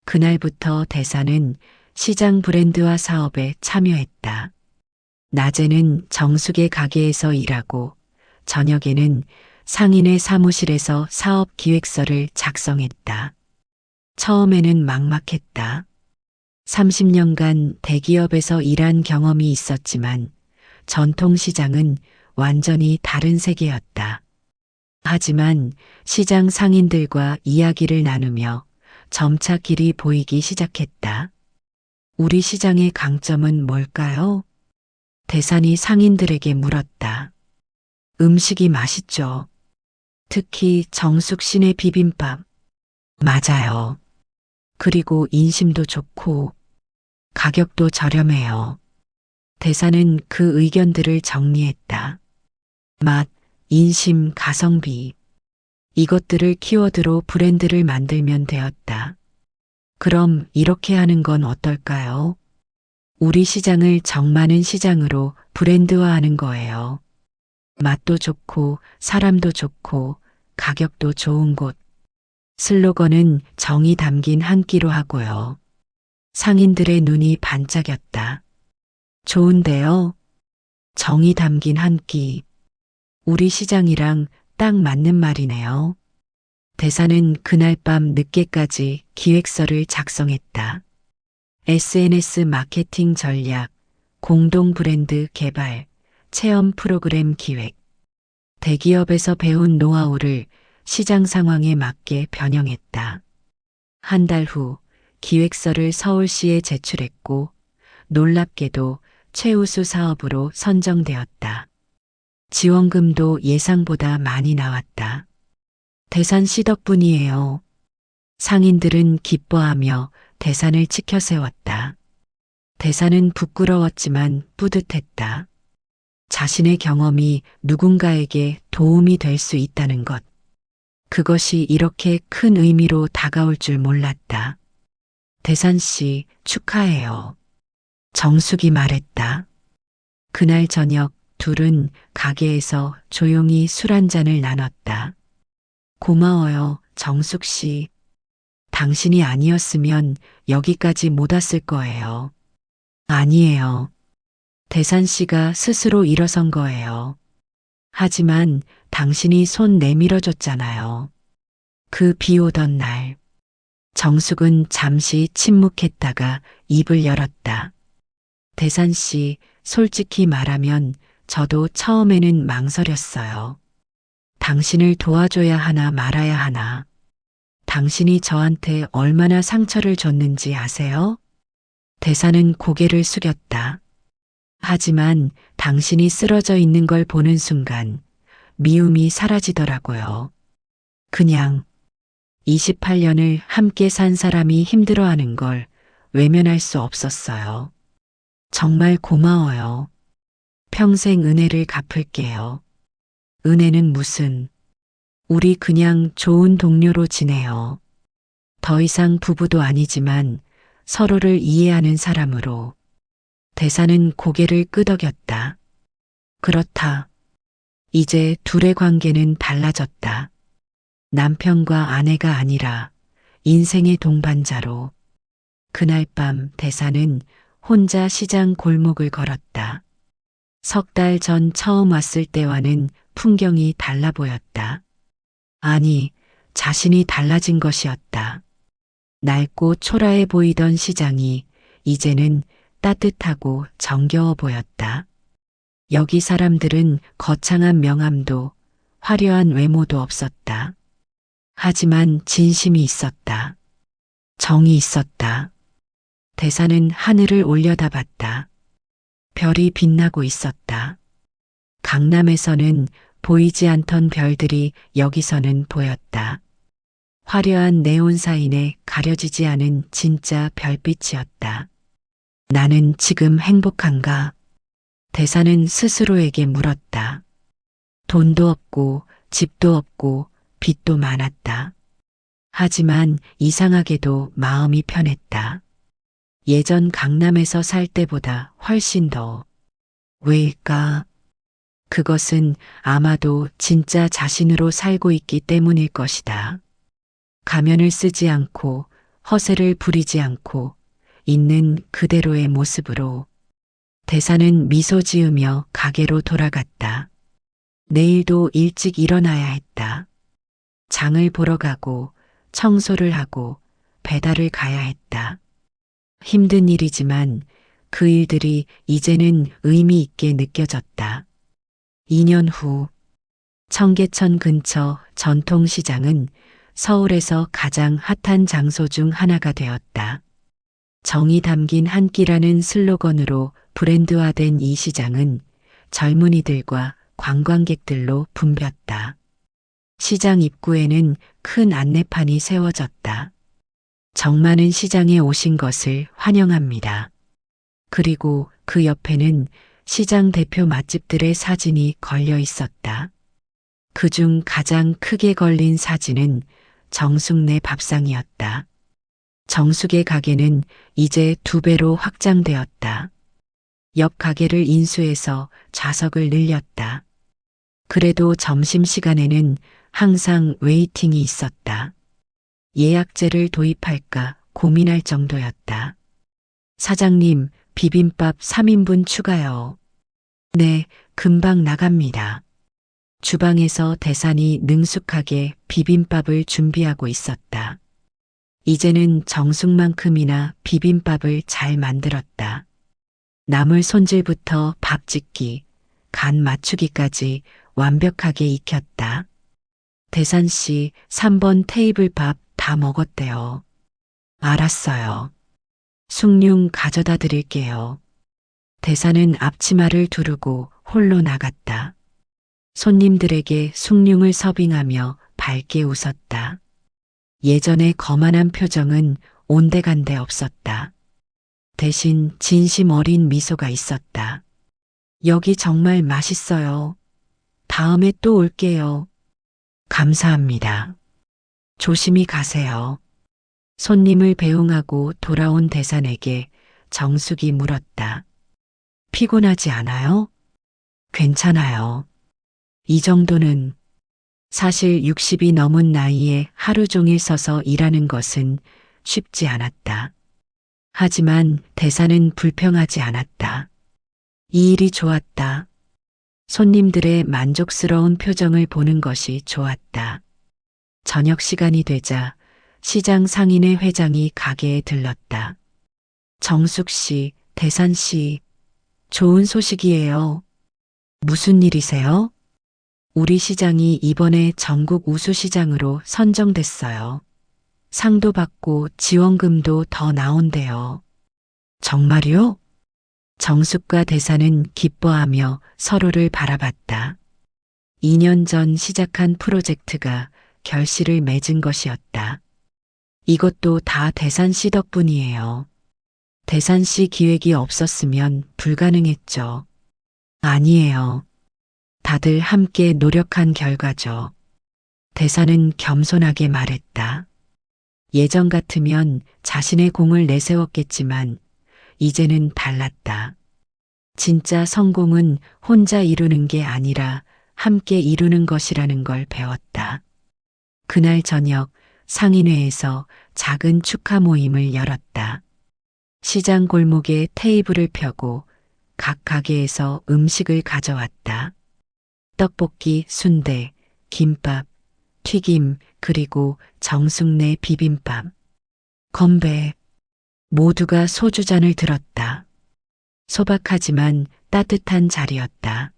그날부터 대사는 시장 브랜드화 사업에 참여했다. 낮에는 정숙의 가게에서 일하고 저녁에는 상인의 사무실에서 사업 기획서를 작성했다. 처음에는 막막했다. 30년간 대기업에서 일한 경험이 있었지만 전통시장은 완전히 다른 세계였다. 하지만 시장 상인들과 이야기를 나누며 점차 길이 보이기 시작했다. 우리 시장의 강점은 뭘까요? 대산이 상인들에게 물었다. 음식이 맛있죠. 특히 정숙 씨네 비빔밥. 맞아요. 그리고 인심도 좋고 가격도 저렴해요. 대사는 그 의견들을 정리했다. 맛, 인심, 가성비. 이것들을 키워드로 브랜드를 만들면 되었다. 그럼 이렇게 하는 건 어떨까요? 우리 시장을 정많은 시장으로 브랜드화하는 거예요. 맛도 좋고 사람도 좋고 가격도 좋은 곳. 슬로건은 정이 담긴 한 끼로 하고요. 상인들의 눈이 반짝였다. 좋은데요? 정이 담긴 한 끼. 우리 시장이랑 딱 맞는 말이네요. 대사는 그날 밤 늦게까지 기획서를 작성했다. SNS 마케팅 전략, 공동 브랜드 개발, 체험 프로그램 기획. 대기업에서 배운 노하우를 시장 상황에 맞게 변형했다. 한 달 후 기획서를 서울시에 제출했고 놀랍게도 최우수 사업으로 선정되었다. 지원금도 예상보다 많이 나왔다. 대산 씨 덕분이에요. 상인들은 기뻐하며 대산을 치켜 세웠다. 대산은 부끄러웠지만 뿌듯했다. 자신의 경험이 누군가에게 도움이 될 수 있다는 것. 그것이 이렇게 큰 의미로 다가올 줄 몰랐다. 대산 씨 축하해요. 정숙이 말했다. 그날 저녁 둘은 가게에서 조용히 술 한 잔을 나눴다. 고마워요, 정숙 씨. 당신이 아니었으면 여기까지 못 왔을 거예요. 아니에요. 대산 씨가 스스로 일어선 거예요. 하지만 당신이 손 내밀어 줬잖아요. 그 비 오던 날. 정숙은 잠시 침묵했다가 입을 열었다. 대산 씨, 솔직히 말하면 저도 처음에는 망설였어요. 당신을 도와줘야 하나 말아야 하나. 당신이 저한테 얼마나 상처를 줬는지 아세요? 대사는 고개를 숙였다. 하지만 당신이 쓰러져 있는 걸 보는 순간 미움이 사라지더라고요. 그냥 28년을 함께 산 사람이 힘들어하는 걸 외면할 수 없었어요. 정말 고마워요. 평생 은혜를 갚을게요. 은혜는 무슨, 우리 그냥 좋은 동료로 지내요. 더 이상 부부도 아니지만 서로를 이해하는 사람으로. 대사는 고개를 끄덕였다. 그렇다. 이제 둘의 관계는 달라졌다. 남편과 아내가 아니라 인생의 동반자로. 그날 밤 대사는 혼자 시장 골목을 걸었다. 석 달 전 처음 왔을 때와는 풍경이 달라 보였다. 아니, 자신이 달라진 것이었다. 낡고 초라해 보이던 시장이 이제는 따뜻하고 정겨워 보였다. 여기 사람들은 거창한 명함도 화려한 외모도 없었다. 하지만 진심이 있었다. 정이 있었다. 대사는 하늘을 올려다봤다. 별이 빛나고 있었다. 강남에서는 보이지 않던 별들이 여기서는 보였다. 화려한 네온 사인에 가려지지 않은 진짜 별빛이었다. 나는 지금 행복한가? 대사는 스스로에게 물었다. 돈도 없고 집도 없고 빚도 많았다. 하지만 이상하게도 마음이 편했다. 예전 강남에서 살 때보다 훨씬 더. 왜일까? 그것은 아마도 진짜 자신으로 살고 있기 때문일 것이다. 가면을 쓰지 않고 허세를 부리지 않고 있는 그대로의 모습으로. 대사는 미소 지으며 가게로 돌아갔다. 내일도 일찍 일어나야 했다. 장을 보러 가고 청소를 하고 배달을 가야 했다. 힘든 일이지만 그 일들이 이제는 의미 있게 느껴졌다. 2년 후 청계천 근처 전통시장은 서울에서 가장 핫한 장소 중 하나가 되었다. 정이 담긴 한 끼라는 슬로건으로 브랜드화된 이 시장은 젊은이들과 관광객들로 붐볐다. 시장 입구에는 큰 안내판이 세워졌다. 정 많은 시장에 오신 것을 환영합니다. 그리고 그 옆에는 시장 대표 맛집들의 사진이 걸려 있었다. 그중 가장 크게 걸린 사진은 정숙네 밥상이었다. 정숙의 가게는 이제 2배로 확장되었다. 옆 가게를 인수해서 좌석을 늘렸다. 그래도 점심시간에는 항상 웨이팅이 있었다. 예약제를 도입할까 고민할 정도였다. 사장님, 비빔밥 3인분 추가요. 네, 금방 나갑니다. 주방에서 대산이 능숙하게 비빔밥을 준비하고 있었다. 이제는 정숙만큼이나 비빔밥을 잘 만들었다. 나물 손질부터 밥 짓기, 간 맞추기까지 완벽하게 익혔다. 대산 씨 3번 테이블 밥 다 먹었대요. 알았어요. 숭늉 가져다 드릴게요. 대사는 앞치마를 두르고 홀로 나갔다. 손님들에게 숭늉을 서빙하며 밝게 웃었다. 예전의 거만한 표정은 온데간데 없었다. 대신 진심 어린 미소가 있었다. 여기 정말 맛있어요. 다음에 또 올게요. 감사합니다. 조심히 가세요. 손님을 배웅하고 돌아온 대산에게 정숙이 물었다. 피곤하지 않아요? 괜찮아요. 이 정도는. 사실 60이 넘은 나이에 하루 종일 서서 일하는 것은 쉽지 않았다. 하지만 대사는 불평하지 않았다. 이 일이 좋았다. 손님들의 만족스러운 표정을 보는 것이 좋았다. 저녁 시간이 되자 시장 상인회 회장이 가게에 들렀다. 정숙 씨, 대산 씨, 좋은 소식이에요. 무슨 일이세요? 우리 시장이 이번에 전국 우수시장으로 선정됐어요. 상도 받고 지원금도 더 나온대요. 정말요? 정숙과 대사는 기뻐하며 서로를 바라봤다. 2년 전 시작한 프로젝트가 결실을 맺은 것이었다. 이것도 다 대산씨 덕분이에요. 대산씨 기획이 없었으면 불가능했죠. 아니에요. 다들 함께 노력한 결과죠. 대사는 겸손하게 말했다. 예전 같으면 자신의 공을 내세웠겠지만 이제는 달랐다. 진짜 성공은 혼자 이루는 게 아니라 함께 이루는 것이라는 걸 배웠다. 그날 저녁 상인회에서 작은 축하 모임을 열었다. 시장 골목에 테이블을 펴고 각 가게에서 음식을 가져왔다. 떡볶이, 순대, 김밥, 튀김, 그리고 정숙내 비빔밥. 건배. 모두가 소주잔을 들었다. 소박하지만 따뜻한 자리였다.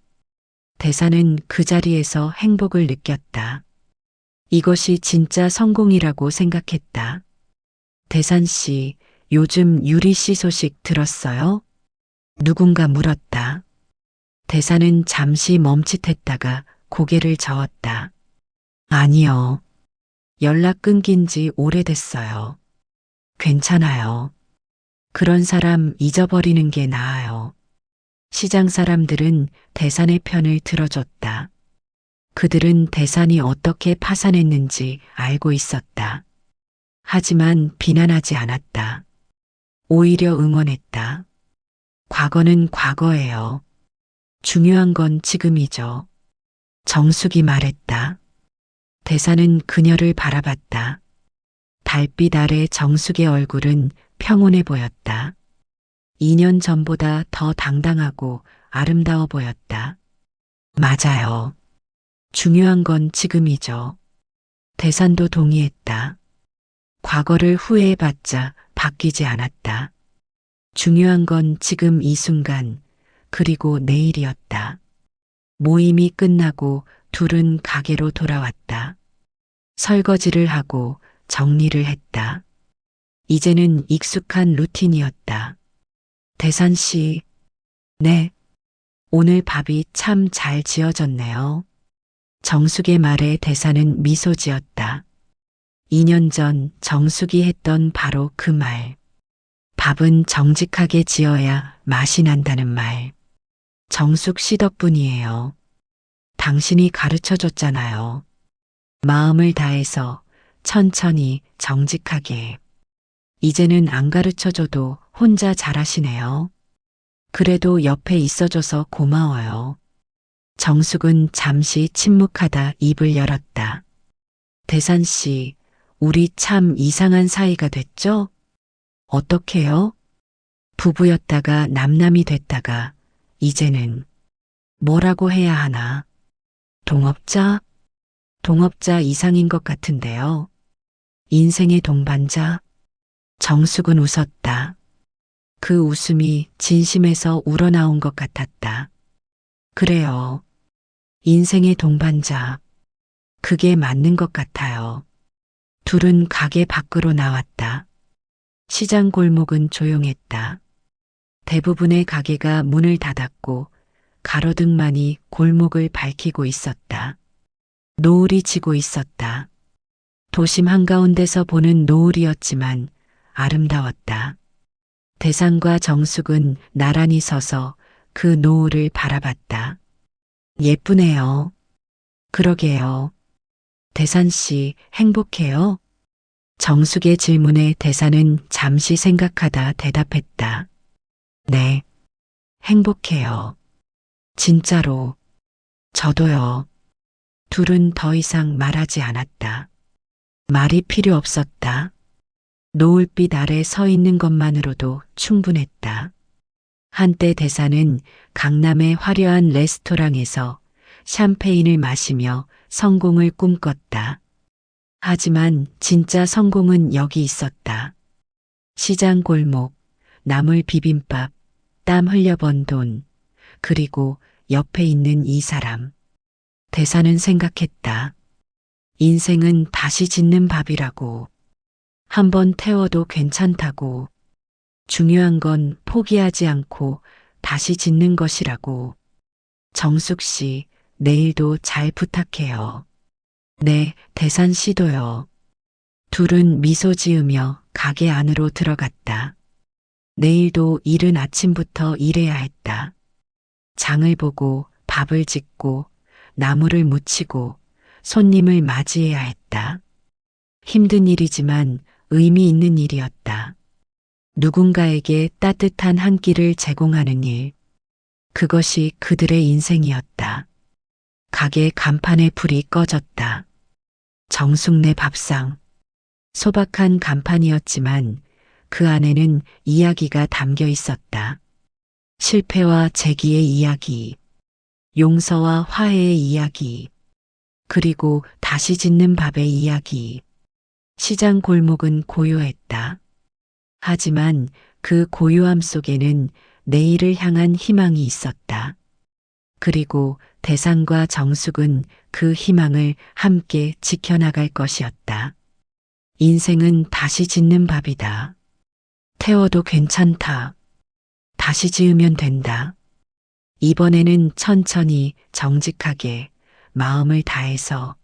대사는 그 자리에서 행복을 느꼈다. 이것이 진짜 성공이라고 생각했다. 대산 씨, 요즘 유리 씨 소식 들었어요? 누군가 물었다. 대사는 잠시 멈칫했다가 고개를 저었다. 아니요. 연락 끊긴 지 오래됐어요. 괜찮아요. 그런 사람 잊어버리는 게 나아요. 시장 사람들은 대산의 편을 들어줬다. 그들은 대산이 어떻게 파산했는지 알고 있었다. 하지만 비난하지 않았다. 오히려 응원했다. 과거는 과거예요. 중요한 건 지금이죠. 정숙이 말했다. 대사는 그녀를 바라봤다. 달빛 아래 정숙의 얼굴은 평온해 보였다. 2년 전보다 더 당당하고 아름다워 보였다. 맞아요. 중요한 건 지금이죠. 대산도 동의했다. 과거를 후회해봤자 바뀌지 않았다. 중요한 건 지금 이 순간, 그리고 내일이었다. 모임이 끝나고 둘은 가게로 돌아왔다. 설거지를 하고 정리를 했다. 이제는 익숙한 루틴이었다. 대산 씨, 네. 오늘 밥이 참 잘 지어졌네요. 정숙의 말에 대사는 미소 지었다. 2년 전 정숙이 했던 바로 그 말. 밥은 정직하게 지어야 맛이 난다는 말. 정숙 씨 덕분이에요. 당신이 가르쳐 줬잖아요. 마음을 다해서 천천히 정직하게. 이제는 안 가르쳐 줘도 혼자 잘하시네요. 그래도 옆에 있어줘서 고마워요. 정숙은 잠시 침묵하다 입을 열었다. 대산 씨, 우리 참 이상한 사이가 됐죠? 어떻게요? 부부였다가 남남이 됐다가 이제는 뭐라고 해야 하나? 동업자? 동업자 이상인 것 같은데요. 인생의 동반자? 정숙은 웃었다. 그 웃음이 진심에서 우러나온 것 같았다. 그래요. 인생의 동반자. 그게 맞는 것 같아요. 둘은 가게 밖으로 나왔다. 시장 골목은 조용했다. 대부분의 가게가 문을 닫았고 가로등만이 골목을 밝히고 있었다. 노을이 지고 있었다. 도심 한가운데서 보는 노을이었지만 아름다웠다. 대산과 정숙은 나란히 서서 그 노을을 바라봤다. 예쁘네요. 그러게요. 대산 씨, 행복해요? 정숙의 질문에 대사는 잠시 생각하다 대답했다. 네, 행복해요. 진짜로. 저도요. 둘은 더 이상 말하지 않았다. 말이 필요 없었다. 노을빛 아래 서 있는 것만으로도 충분했다. 한때 대사는 강남의 화려한 레스토랑에서 샴페인을 마시며 성공을 꿈꿨다. 하지만 진짜 성공은 여기 있었다. 시장 골목, 나물 비빔밥, 땀 흘려 번 돈, 그리고 옆에 있는 이 사람. 대사는 생각했다. 인생은 다시 짓는 밥이라고. 한번 태워도 괜찮다고. 중요한 건 포기하지 않고 다시 짓는 것이라고. 정숙 씨, 내일도 잘 부탁해요. 네, 대산 씨도요. 둘은 미소 지으며 가게 안으로 들어갔다. 내일도 이른 아침부터 일해야 했다. 장을 보고 밥을 짓고 나무를 묻히고 손님을 맞이해야 했다. 힘든 일이지만 의미 있는 일이었다. 누군가에게 따뜻한 한 끼를 제공하는 일. 그것이 그들의 인생이었다. 가게 간판의 불이 꺼졌다. 정숙네 밥상. 소박한 간판이었지만 그 안에는 이야기가 담겨 있었다. 실패와 재기의 이야기, 용서와 화해의 이야기, 그리고 다시 짓는 밥의 이야기. 시장 골목은 고요했다. 하지만 그 고요함 속에는 내일을 향한 희망이 있었다. 그리고 대상과 정숙은 그 희망을 함께 지켜나갈 것이었다. 인생은 다시 짓는 밥이다. 태워도 괜찮다. 다시 지으면 된다. 이번에는 천천히 정직하게 마음을 다해서